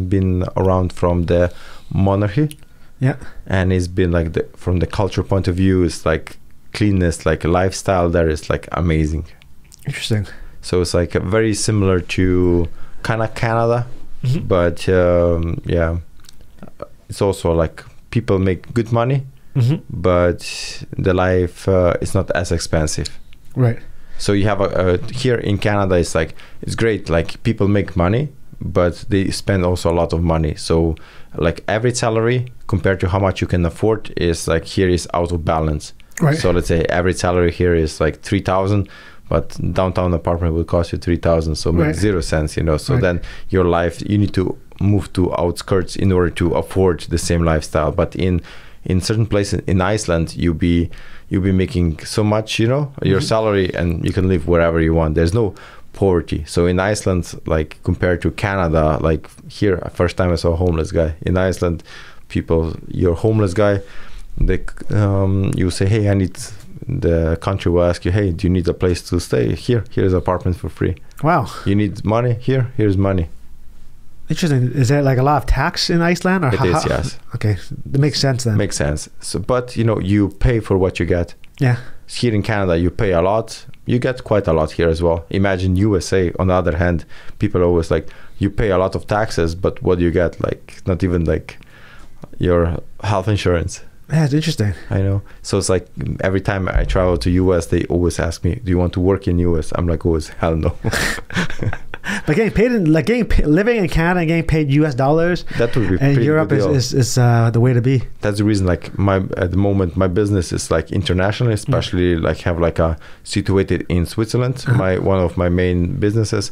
been around from the monarchy. Yeah. And it's been like from the culture point of view, it's like cleanness, like lifestyle there is like amazing. Interesting. So it's like very similar to kind of Canada, but yeah, it's also like people make good money, but the life is not as expensive. Right. So you have here in Canada, it's like, it's great, like people make money, but they spend also a lot of money. So like average salary compared to how much you can afford is like here is out of balance. Right. So let's say average salary here is like 3,000, but downtown apartment will cost you 3,000. So it makes 0 sense, you know. So then your life, you need to move to outskirts in order to afford the same lifestyle. But in certain places in Iceland, you'll be making so much, you know, your salary, and you can live wherever you want. There's no poverty. So in Iceland, like compared to Canada, like here, first time I saw a homeless guy in Iceland, you're homeless guy, you say, hey, I need, the country will ask you, hey, do you need a place to stay? Here's an apartment for free. Wow. You need money? Here's money. Interesting. Is there like a lot of tax in Iceland? Or it is, yes. Okay, that makes sense then. Makes sense. So, but you know, you pay for what you get. Yeah. here in Canada, you pay a lot. You get quite a lot here as well. Imagine USA, on the other hand, people are always like, you pay a lot of taxes, but what do you get? Like, not even like your health insurance. Yeah, it's interesting. I know. So it's like every time I travel to US, they always ask me, do you want to work in US? I'm like, always, hell no. But getting paid living in Canada and getting paid US dollars, that would be and pretty Europe good deal. is the way to be. That's the reason, like, at the moment my business is like international, especially like have like a situated in Switzerland. One of my main businesses,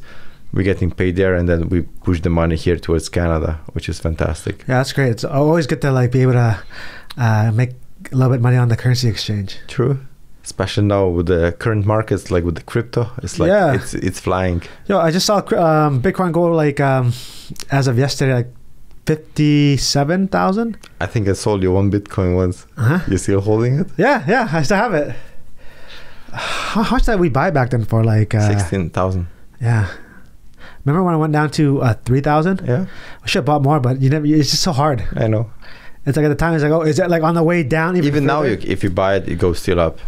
we're getting paid there, and then we push the money here towards Canada, which is fantastic. Yeah, that's great. It's always good to like be able to make a little bit of money on the currency exchange. True. Especially now with the current markets, like with the crypto, it's like it's flying. Yo, I just saw Bitcoin go like as of yesterday, like 57,000. I think I sold you one Bitcoin once. You still holding it? Yeah, I still have it. How much did we buy back then for? Like 16,000. Yeah. Remember when I went down to 3,000? Yeah. I should have bought more, but it's just so hard. I know. It's like at the time, it's like, oh, is it like on the way down? Even now, if you buy it, it goes still up.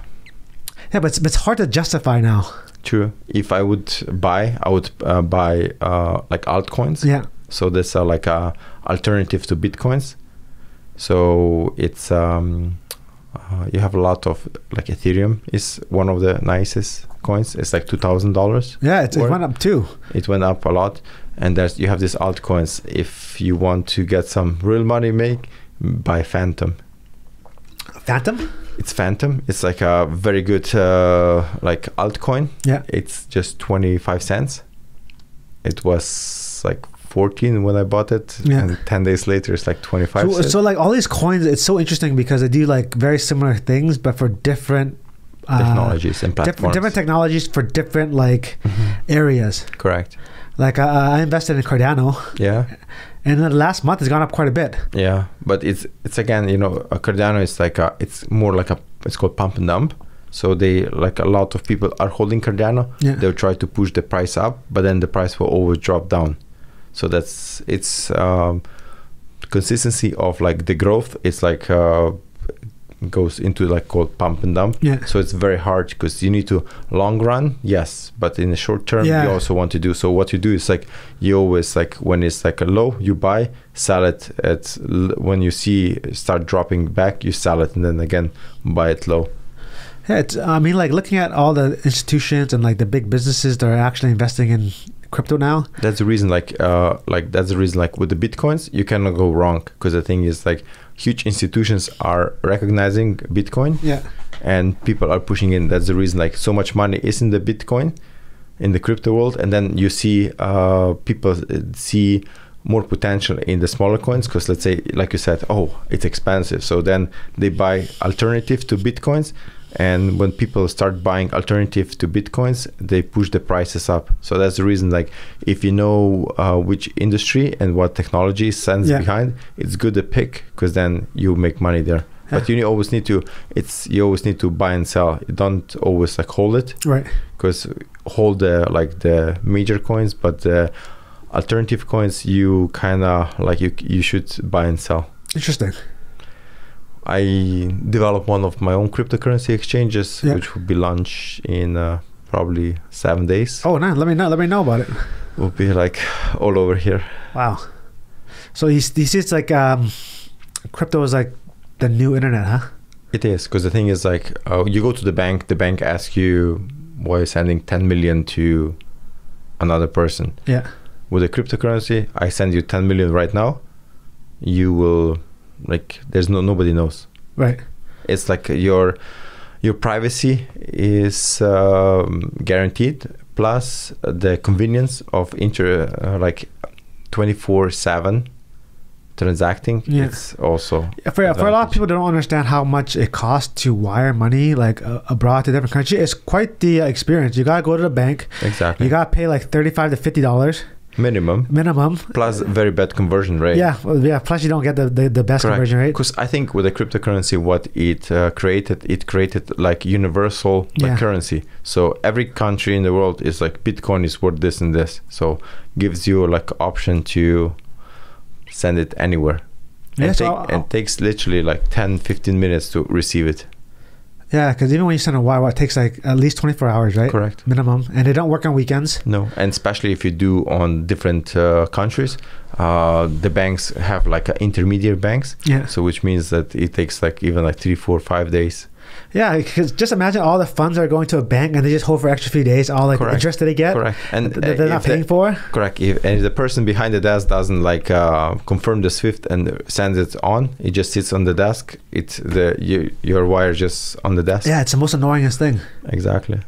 Yeah, but it's hard to justify now. True. If I would buy, I would buy like altcoins. Yeah. So this are like a alternative to Bitcoins. So it's you have a lot of like Ethereum is one of the nicest coins. It's like $2,000. Yeah, it went up too. It went up a lot. And you have these altcoins. If you want to get some real money buy Phantom. Phantom? It's Phantom. It's like a very good like altcoin. Yeah. It's just 25 cents. It was like 14 when I bought it. Yeah. And 10 days later, it's like 25 cents. So like all these coins, it's so interesting because they do like very similar things, but for different technologies and platforms. Different technologies for different like areas. Correct. Like I invested in Cardano. Yeah. And the last month has gone up quite a bit. Yeah, but it's again, a Cardano is like it's more like it's called pump and dump. So they, like, a lot of people are holding Cardano. Yeah. They'll try to push the price up, but then the price will always drop down. So it's consistency of like the growth. It's like goes into like called pump and dump. Yeah. So it's very hard because you need to long run, yes, but in the short term you also want to do. So what you do is like you always like when it's like a low, you buy, sell it at when you see start dropping back, you sell it and then again buy it low. Yeah, I mean, like looking at all the institutions and like the big businesses that are actually investing in crypto now. That's the reason like with the Bitcoins you cannot go wrong, because the thing is like huge institutions are recognizing Bitcoin. Yeah. And people are pushing in. That's the reason like so much money is in the Bitcoin, in the crypto world, and then you see people see more potential in the smaller coins, because let's say, like you said, oh, it's expensive, so then they buy alternative to Bitcoins. And when people start buying alternative to Bitcoins, they push the prices up. So that's the reason, like, if you know which industry and what technology stands behind, it's good to pick, because then you make money there. Yeah. But you always need to buy and sell. You don't always like hold it, right? Because hold the major coins, but the alternative coins you kind of like you should buy and sell. Interesting. I developed one of my own cryptocurrency exchanges, which will be launched in probably 7 days. Oh, nice. Let me know about it. Will be like all over here. Wow. So he sees it's like crypto is like the new internet, huh? It is, because the thing is like you go to the bank asks you why you're sending 10 million to another person. Yeah. With a cryptocurrency, I send you 10 million right now. You will. Like there's nobody knows, right? It's like your privacy is guaranteed, plus the convenience of like 24/7 transacting. Yeah. It's also for a lot of people that don't understand how much it costs to wire money like abroad to different countries. It's quite the experience. You gotta go to the bank. Exactly. You gotta pay like $35 to $50 minimum, plus very bad conversion rate. Plus you don't get the best conversion rate. Because I think with the cryptocurrency, what it created like universal currency. So every country in the world is like Bitcoin is worth this and this, so gives you like option to send it anywhere. And it takes literally like 10-15 minutes to receive it. Yeah, because even when you send a wire, it takes like at least 24 hours, right? Correct. Minimum. And they don't work on weekends. No, and especially if you do on different countries, the banks have like intermediate banks. Yeah. So which means that it takes like even like 3, 4, 5 days. Yeah, because just imagine all the funds are going to a bank and they just hold for extra few days, all like the interest that they get. Correct. And they're not paying for. Correct. If the person behind the desk doesn't like confirm the SWIFT and sends it on, it just sits on the desk. Your wire just on the desk. Yeah, it's the most annoyingest thing. Exactly.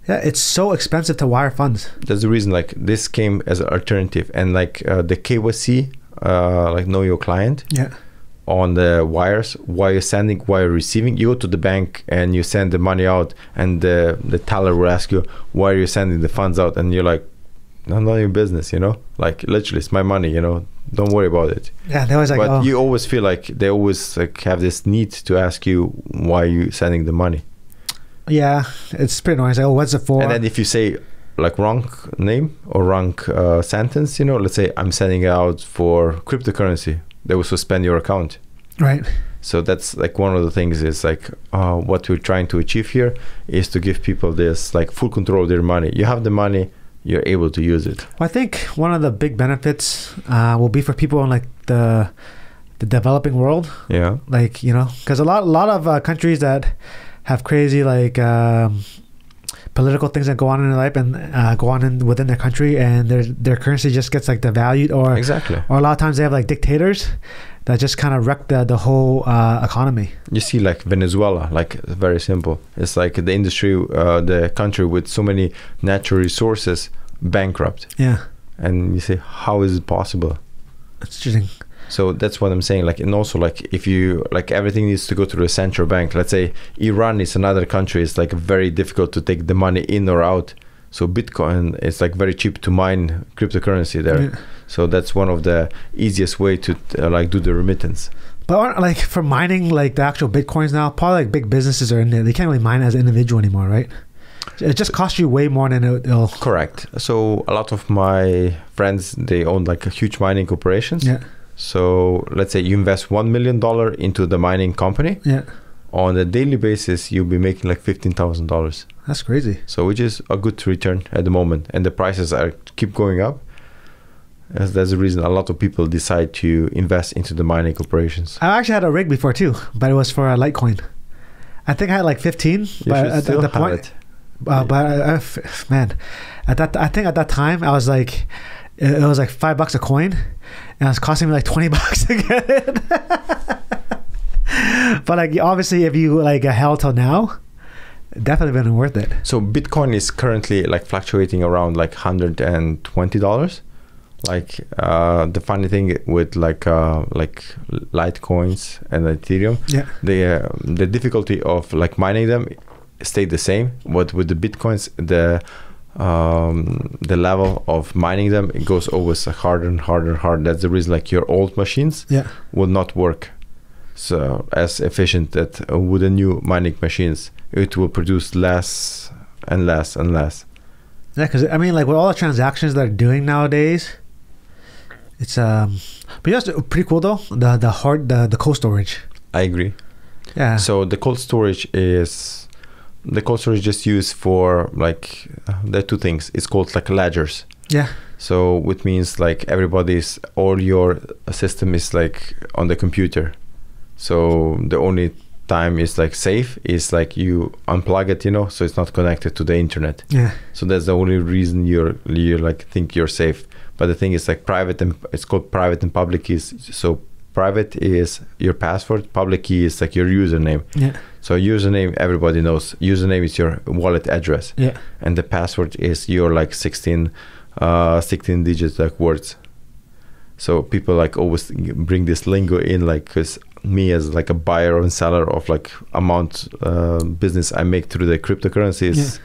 Yeah, it's so expensive to wire funds. That's the reason like this came as an alternative, and like the KYC, like know your client. Yeah. On the wires, while you're sending, while you're receiving, you go to the bank and you send the money out, and the teller will ask you, why are you sending the funds out? And you're like, none of your business, you know, like literally it's my money, you know, don't worry about it. Yeah, they always like, but you always feel like they always like have this need to ask you why you sending the money. Yeah, it's pretty annoying. It's like, oh, what's it for? And then if you say like wrong name or wrong sentence, you know, let's say I'm sending it out for cryptocurrency, they will suspend your account. Right. So that's like one of the things is like what we're trying to achieve here is to give people this like full control of their money. You have the money, you're able to use it. Well, I think one of the big benefits will be for people in like the developing world. Yeah. Like, you know, because a lot of countries that have crazy like political things that go on in their life and go on within their country, and their currency just gets like devalued, or exactly. Or a lot of times they have like dictators that just kind of wreck the whole economy. You see like Venezuela, like very simple. It's like the industry, the country with so many natural resources bankrupt. Yeah. And you say, how is it possible? It's interesting. So that's what I'm saying. Like, and also like if you like everything needs to go through a central bank. Let's say Iran is another country. It's like very difficult to take the money in or out. So Bitcoin, it's like very cheap to mine cryptocurrency there. Yeah. So that's one of the easiest way to like do the remittance. But aren't, like for mining like the actual Bitcoins now, probably like big businesses are in there. They can't really mine as an individual anymore, right? It just costs you way more than it'll... Correct. So a lot of my friends, they own like a huge mining corporations. Yeah. So let's say you invest $1 million into the mining company. Yeah. On a daily basis, you'll be making like $15,000. That's crazy. So which is a good return at the moment, and the prices keep going up. As that's the reason a lot of people decide to invest into the mining corporations. I actually had a rig before too, but it was for a Litecoin. I think I had like 15. You but should still the have point, it. Man, I think at that time I was like, it was like $5 a coin, and it was costing me like $20 to get it. But like obviously, if you like held till now, definitely been worth it. So Bitcoin is currently like fluctuating around like $120. Like the funny thing with like Litecoins and Ethereum, yeah, the difficulty of like mining them stayed the same. But with the Bitcoins, the level of mining them, it goes always harder and harder and harder. That's the reason like your old machines will not work so as efficient that with the new mining machines. It will produce less and less and less. Yeah, because I mean, like with all the transactions that are doing nowadays, it's but it's pretty cool though. The cold storage. I agree. Yeah. So the cold storage just used for like there are two things. It's called like ledgers. Yeah. So which means like all your system is like on the computer. So the only time is like safe is like you unplug it, you know, so it's not connected to the internet. Yeah. So that's the only reason you like think you're safe. But the thing is like private, and it's called private and public keys. So private is your password, public key is like your username. Yeah. So username, everybody knows. Username is your wallet address. Yeah. And the password is your like 16 digits like words. So people like always bring this lingo in, like, because me as like a buyer and seller of like amount business I make through the cryptocurrency is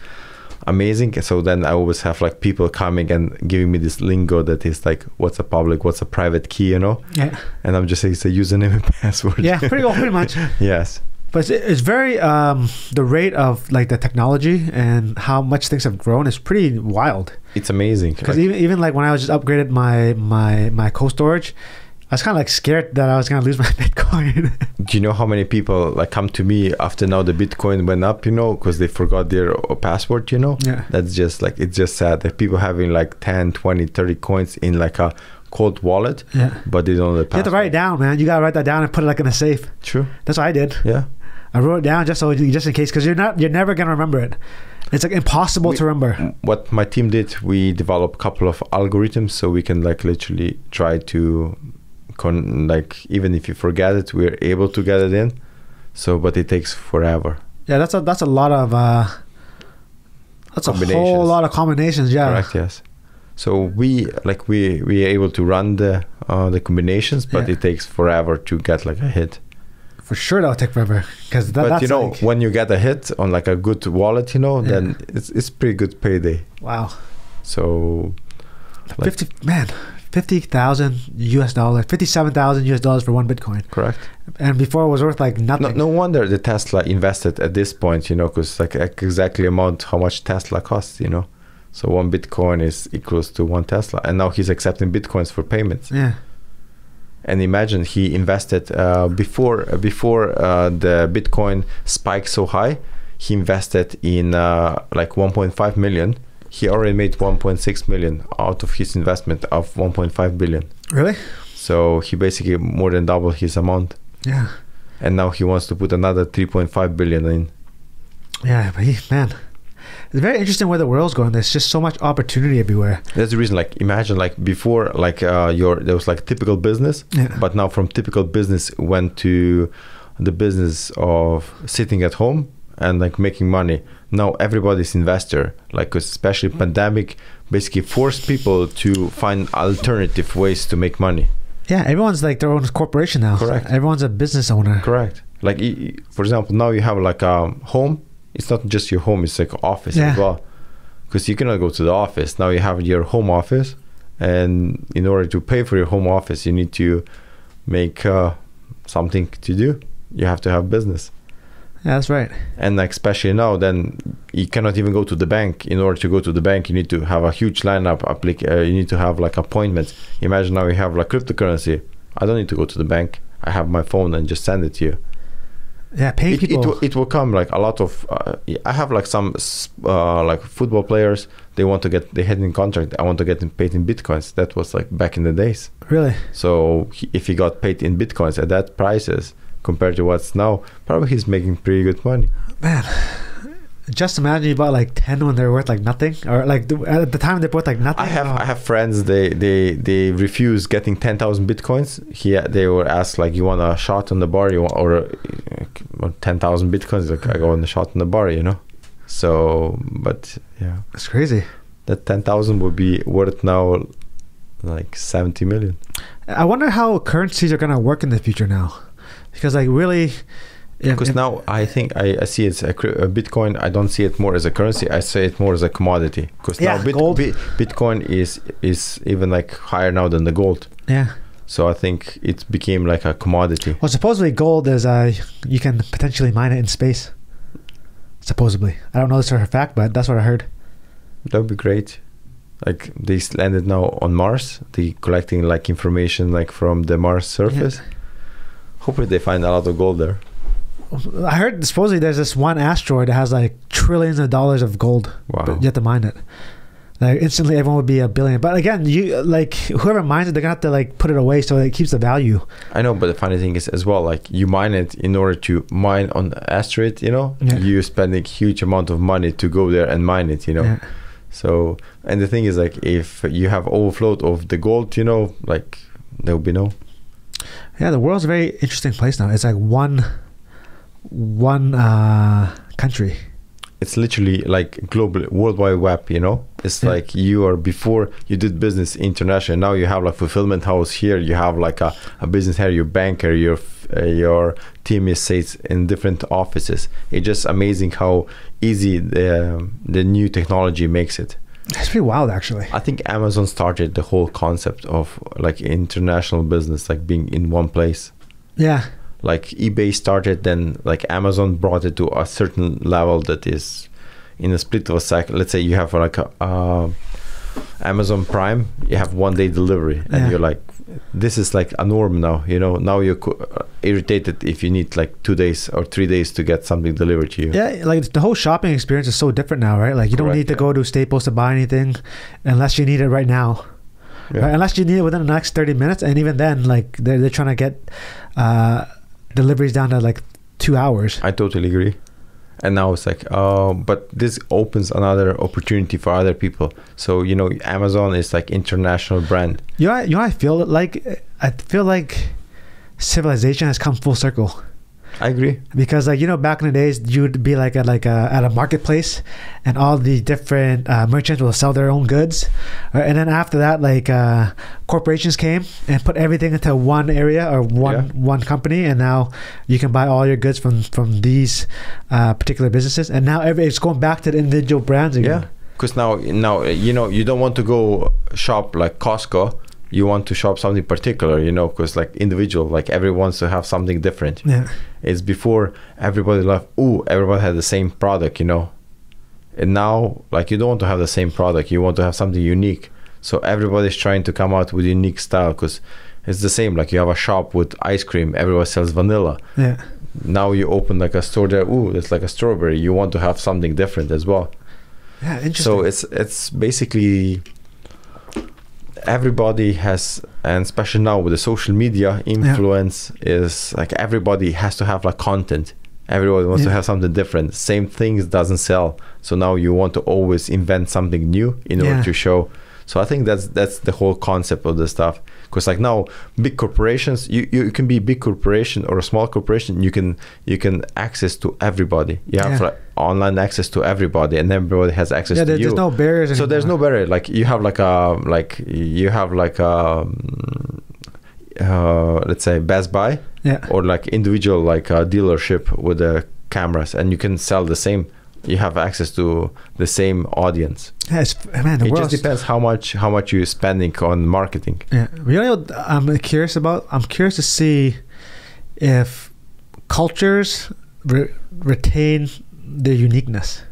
amazing. So then I always have like people coming and giving me this lingo that is like, what's a public, what's a private key, you know? Yeah. And I'm just saying it's a username and password. Yeah, pretty much. Yes. But it's very the rate of like the technology and how much things have grown is pretty wild. It's amazing. Because even like when I was just upgraded my cold storage, I was kind of like scared that I was gonna lose my Bitcoin. Do you know how many people like come to me after now the Bitcoin went up, because they forgot their password, Yeah. That's just like, it's just sad that people having like 10, 20, 30 coins in like a cold wallet, but they don't know the password. You have to write it down, man. You gotta write that down and put it like in a safe. True. That's what I did. Yeah. I wrote it down just in case, because you're never gonna remember it. It's like impossible to remember. What my team did, we developed a couple of algorithms so we can like literally try to even if you forget it, we're able to get it in. So, but it takes forever. Yeah, that's a lot of that's a whole lot of combinations. Yeah. Correct. Yes. So we are able to run the combinations, but it takes forever to get like a hit. For sure, that'll take forever. But when you get a hit on like a good wallet, then it's pretty good payday. Wow. So, like, $50,000 US, $57,000 US for one Bitcoin. Correct. And before it was worth like nothing. No wonder the Tesla invested at this point, because like exactly amount how much Tesla costs, So one Bitcoin is equals to one Tesla, and now he's accepting Bitcoins for payments. Yeah. And imagine he invested before the Bitcoin spiked so high, he invested in like 1.5 million. He already made 1.6 million out of his investment of 1.5 billion. Really? So he basically more than doubled his amount. Yeah. And now he wants to put another 3.5 billion in. Yeah, but it's very interesting where the world's going. There's just so much opportunity everywhere. That's the reason, like, imagine like before, like there was like typical business, but now from typical business went to the business of sitting at home and like making money. Now everybody's investor, like, 'cause especially pandemic basically forced people to find alternative ways to make money. Yeah, everyone's like their own corporation now. Correct. Everyone's a business owner. Correct. Like, for example, now you have like a home. It's not just your home, it's like office as well. Because you cannot go to the office. Now you have your home office, and in order to pay for your home office, you need to make something to do. You have to have business. Yeah, that's right. And like, especially now, then you cannot even go to the bank. In order to go to the bank, you need to have a huge lineup. You need to have like appointments. Imagine now you have like cryptocurrency. I don't need to go to the bank. I have my phone and just send it to you. Yeah, paying people. It will come like a lot of. I have like some like football players. They want to get the heading contract. I want to get them paid in Bitcoins. That was like back in the days. Really? So if he got paid in Bitcoins at that prices compared to what's now, probably he's making pretty good money. Man, just imagine you bought like 10 when they're worth like nothing, or like at the time they're worth like nothing. I have friends. They refuse getting 10,000 Bitcoins. They were asked like, you want a shot on the bar, or 10,000 Bitcoins. Like, I go on the shot on the bar, So, but yeah, it's crazy. That 10,000 would be worth now like 70 million. I wonder how currencies are gonna work in the future now, because like really. Because now I think I see it's a Bitcoin. I don't see it more as a currency. I see it more as a commodity. Because now Bitcoin is even like higher now than the gold. Yeah. So I think it became like a commodity. Well, supposedly gold is you can potentially mine it in space. Supposedly, I don't know this for a fact, but that's what I heard. That would be great. Like, they landed now on Mars. They collecting like information like from the Mars surface. Yeah. Hopefully they find a lot of gold there. I heard supposedly there's this one asteroid that has like trillions of dollars of gold. Wow. But you have to mine it. Like, instantly everyone would be a billion. But again, you like whoever mines it, they're gonna have to like put it away so it keeps the value. I know, but the funny thing is as well, like, you mine it in order to mine on the asteroid, you're spending huge amount of money to go there and mine it, Yeah. So, and the thing is, like, if you have overflow of the gold, like, there will be no. Yeah, the world's a very interesting place now. It's like one country. It's literally like global, World Wide Web, It's like before you did business international. Now you have like fulfillment house here. You have like a business here, your banker, your team is sits in different offices. It's just amazing how easy the new technology makes it. It's pretty wild, actually. I think Amazon started the whole concept of like international business, like being in one place. Yeah. Like eBay started, then like Amazon brought it to a certain level that is in a split of a second. Let's say you have like Amazon Prime, you have 1 day delivery, and you're like, this is like a norm now, you know. Now you're irritated if you need like 2 days or 3 days to get something delivered to you. Yeah, like the whole shopping experience is so different now, right? Like you don't need to go to Staples to buy anything unless you need it right now. Yeah. Right? Unless you need it within the next 30 minutes, and even then, like they're trying to get deliveries down to like 2 hours. I totally agree. And now it's like, but this opens another opportunity for other people. So, you know, Amazon is like international brand. You know, I feel like civilization has come full circle. I agree. Because like, you know, back in the days, you'd be like at a marketplace, and all the different merchants will sell their own goods. And then after that, like corporations came and put everything into one area or one company, and now you can buy all your goods from these particular businesses. And now it's going back to the individual brands again. Yeah, because now you know, you don't want to go shop like Costco. You want to shop something particular, you know, because like individual, like everyone wants to have something different. Yeah. It's before everybody everybody had the same product, you know. And now, like, you don't want to have the same product. You want to have something unique. So everybody's trying to come out with unique style, because it's the same. Like you have a shop with ice cream, everyone sells vanilla. Yeah. Now you open like a store there. It's like a strawberry. You want to have something different as well. Yeah, interesting. So it's basically everybody has, and especially now with the social media influence, is like everybody has to have like content. Everybody wants to have something different. Same things doesn't sell. So now you want to always invent something new in order to show. So I think that's the whole concept of the stuff. Because like now, big corporations, you can be a big corporation or a small corporation. You can access to everybody. You have like online access to everybody, and everybody has access to you. There's no barriers anymore. So there's no barrier. Like you have let's say Best Buy, or like individual like a dealership with the cameras, and you can sell the same. You have access to the same audience. Yes, man. It just depends how much you're spending on marketing. Yeah, you know what I'm curious about? I'm curious to see if cultures retain their uniqueness.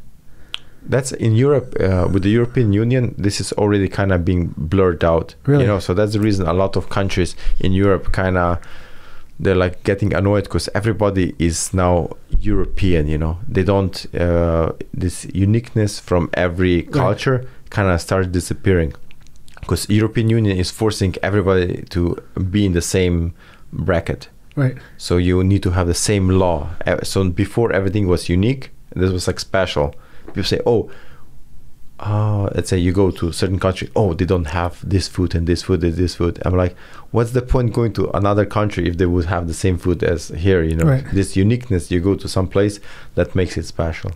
That's in Europe, with the European Union. This is already kind of being blurred out. Really? You know, so that's the reason a lot of countries in Europe they're like getting annoyed, because everybody is now European, you know. They don't, this uniqueness from every culture kind of starts disappearing, because European Union is forcing everybody to be in the same bracket. Right. So you need to have the same law. So before, everything was unique. This was like special. People say, let's say you go to a certain country, they don't have this food and this food and this food. I'm like, what's the point going to another country if they would have the same food as here, you know? Right. This uniqueness, you go to some place that makes it special.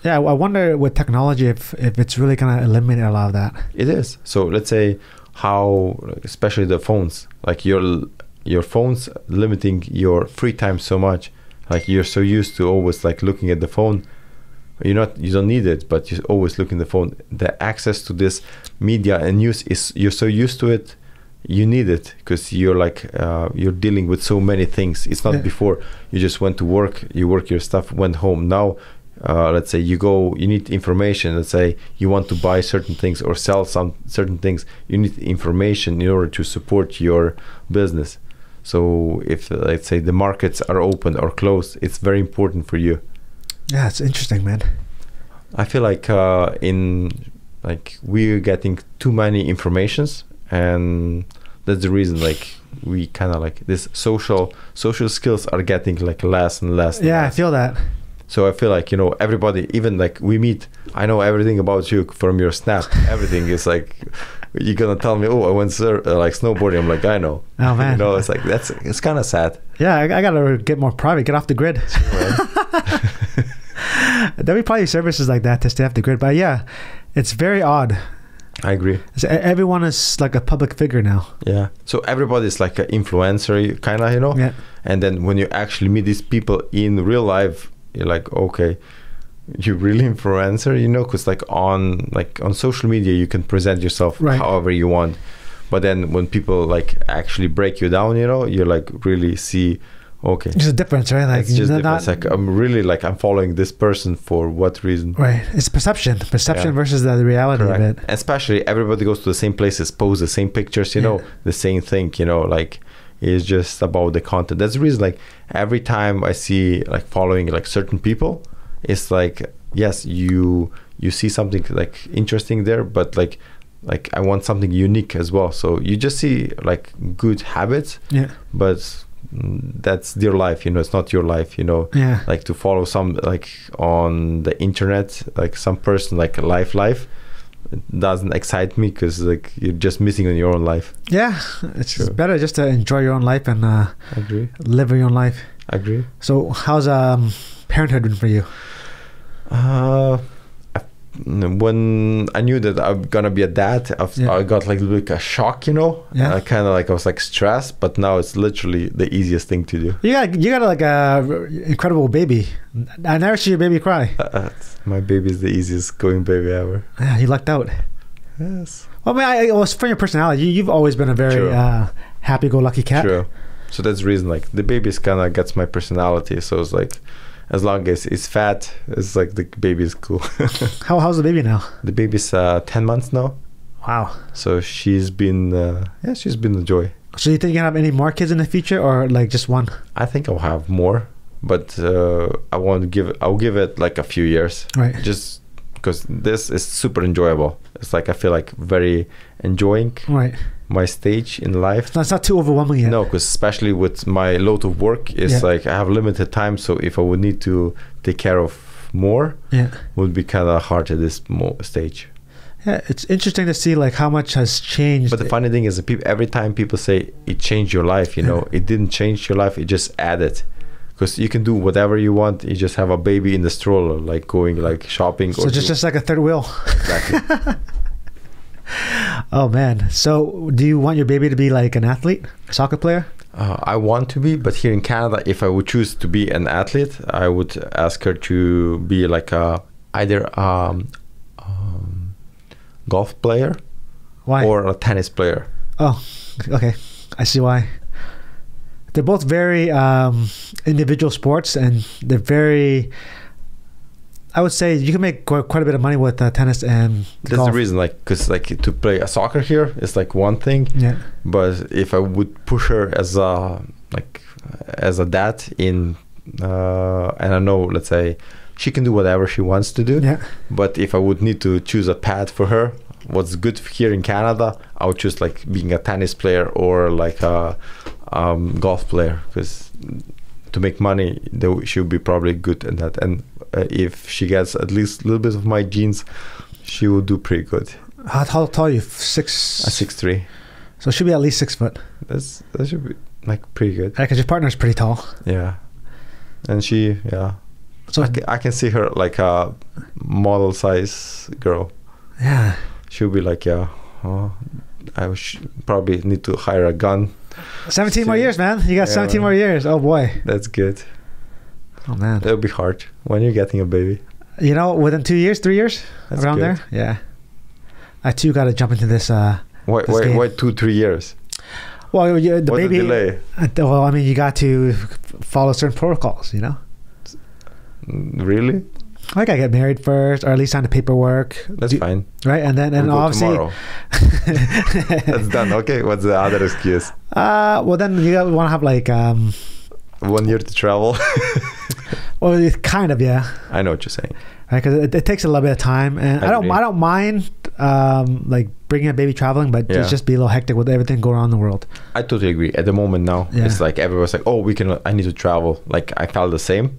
Yeah, I wonder with technology if it's really going to eliminate a lot of that. It is. So let's say how, especially the phones, like your phones limiting your free time so much. Like you're so used to always like looking at the phone. You don't need it, but you always look in the phone. The access to this media and news you're so used to it, you need it, because you're like you're dealing with so many things. It's not before you just went to work, you work your stuff, went home. Now, let's say you need information. Let's say you want to buy certain things or sell some certain things. You need information in order to support your business. So if, let's say, the markets are open or closed, it's very important for you. Yeah, it's interesting, man. I feel like we're getting too many informations, and that's the reason like we kind of like this social skills are getting like less and less. Yeah, I feel that. So I feel like, you know, everybody, even like we meet, I know everything about you from your Snap. Everything is like, you're gonna tell me, I went like snowboarding. I'm like, I know. Oh man, you know, it's like it's kind of sad. Yeah, I gotta get more private, get off the grid. There'll be probably services like that to stay off the grid, but yeah, it's very odd. I agree. Everyone is like a public figure now. Yeah. So everybody's like an influencer, kind of, you know. Yeah. And then when you actually meet these people in real life, you're like, okay, you really influencer, you know, because like on social media you can present yourself however you want, but then when people like actually break you down, you know, you like really see Okay. There's a difference, right? Like It's just different. It's like I'm following this person for what reason? right. It's perception Yeah. versus the reality Correct. of it. Especially everybody goes to the same places, post the same pictures, you know, the same thing, you know, like it's just about the content. That's the reason, like every time I see like following like certain people, it's like, yes, you see something like interesting there, but like I want something unique as well. So you just see like good habits, but that's their life, you know, it's not your life, you know. Like to follow some like on the internet, like some person like life it doesn't excite me, because like you're just missing on your own life. It's better just to enjoy your own life and Agree. live your own life. Agree. So how's parenthood been for you? When I knew that I'm gonna be a dad, I got like a shock, you know. I kind of like, I was like stressed, but now it's literally the easiest thing to do. You got like a incredible baby. I never see your baby cry. My baby is the easiest going baby ever. Yeah, you lucked out. Yes. Well, I mean, from your personality, you've always been a very happy-go-lucky cat. True. So that's the reason, like the baby's kind of gets my personality. So it's like, as long as it's fat, it's like the baby is cool. How's the baby now? The baby's 10 months now. Wow. So she's been a joy. So you think you have any more kids in the future, or like just one? I think I'll have more, but I'll give it like a few years. Right. Just because this is super enjoyable. It's like I feel like very enjoying my stage in life. It's not too overwhelming yet. No, because especially with my load of work, it's like I have limited time. So if I would need to take care of more, would be kind of hard at this stage. Yeah, it's interesting to see like how much has changed. But the funny thing is that every time people say it changed your life, you know, it didn't change your life. It just added. Because you can do whatever you want. You just have a baby in the stroller, like going like shopping. So just like a third wheel. Exactly. Oh man. So do you want your baby to be like an athlete, a soccer player? I want to be, but here in Canada, if I would choose to be an athlete, I would ask her to be like either golf player. Why? Or a tennis player. Oh, okay. I see why. They're both very individual sports, and they're very, I would say you can make quite a bit of money with tennis and That's golf. the reason, like, because like to play a soccer here is like one thing. But if I would push her as a dad in, and I know, let's say, she can do whatever she wants to do. But if I would need to choose a path for her, what's good here in Canada, I would choose like being a tennis player or like a golf player, because to make money she would be probably good in that, and if she gets at least a little bit of my genes, she will do pretty good. How tall are you? 6'3". So she'll be at least 6 foot. That should be like pretty good. Because your partner's pretty tall. And she so I can see her like a model size girl. She'll be like I probably need to hire a gun. 17 more years, man. You got 17 more years. Oh boy. That's good. Oh man. It'll be hard when you're getting a baby. You know, within 2 years, 3 years, that's around good. there. Yeah. I too got to jump into this. Why 2-3 years? Well, the What's baby. The delay? Well, I mean, you got to follow certain protocols. You know. Really? I gotta get married first, or at least sign the paperwork. That's fine. Right, and then we'll obviously. Tomorrow. That's done. Okay, what's the other excuse? Well, then you want to have like 1 year to travel. Well, kind of, yeah. I know what you're saying. Right, because it takes a little bit of time, and I don't mind like bringing a baby traveling, but it's just be a little hectic with everything going on in the world. I totally agree. At the moment now, it's like everyone's like, "Oh, I need to travel." Like I felt the same.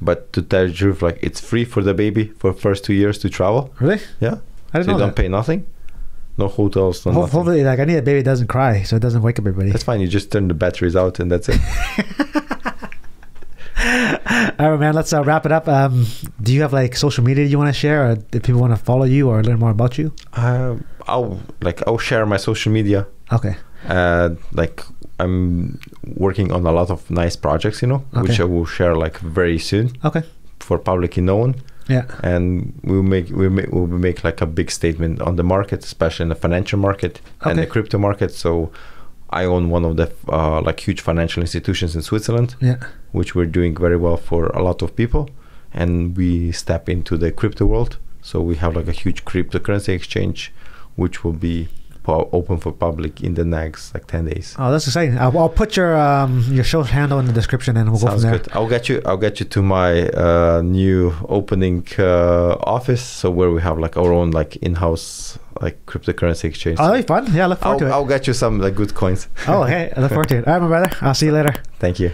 But to tell the truth, like it's free for the baby for the first 2 years to travel. Really? Yeah. I didn't know you don't pay nothing. No hotels. No nothing. Hopefully, like I need a baby that doesn't cry, so it doesn't wake up everybody. That's fine. You just turn the batteries out, and that's it. All right, man. Let's wrap it up. Do you have like social media you want to share, or if people want to follow you or learn more about you? I'll share my social media. Okay. Like I'm working on a lot of nice projects, which I will share like very soon. Okay. For publicly known. Yeah. And we'll make like a big statement on the market, especially in the financial market and the crypto market. So I own one of the like huge financial institutions in Switzerland, Yeah. which we're doing very well for a lot of people, and we step into the crypto world. So we have like a huge cryptocurrency exchange, which will be open for public in the next like 10 days. Oh, that's exciting. I'll put your show handle in the description, and we'll go from there. Good. I'll get you to my new opening office, so where we have like our own like in-house like cryptocurrency exchange. Oh, that'll be fun. Yeah, I look forward to it. I'll get you some like good coins. Oh, hey, I look forward to it. All right, my brother. I'll see you later. Thank you.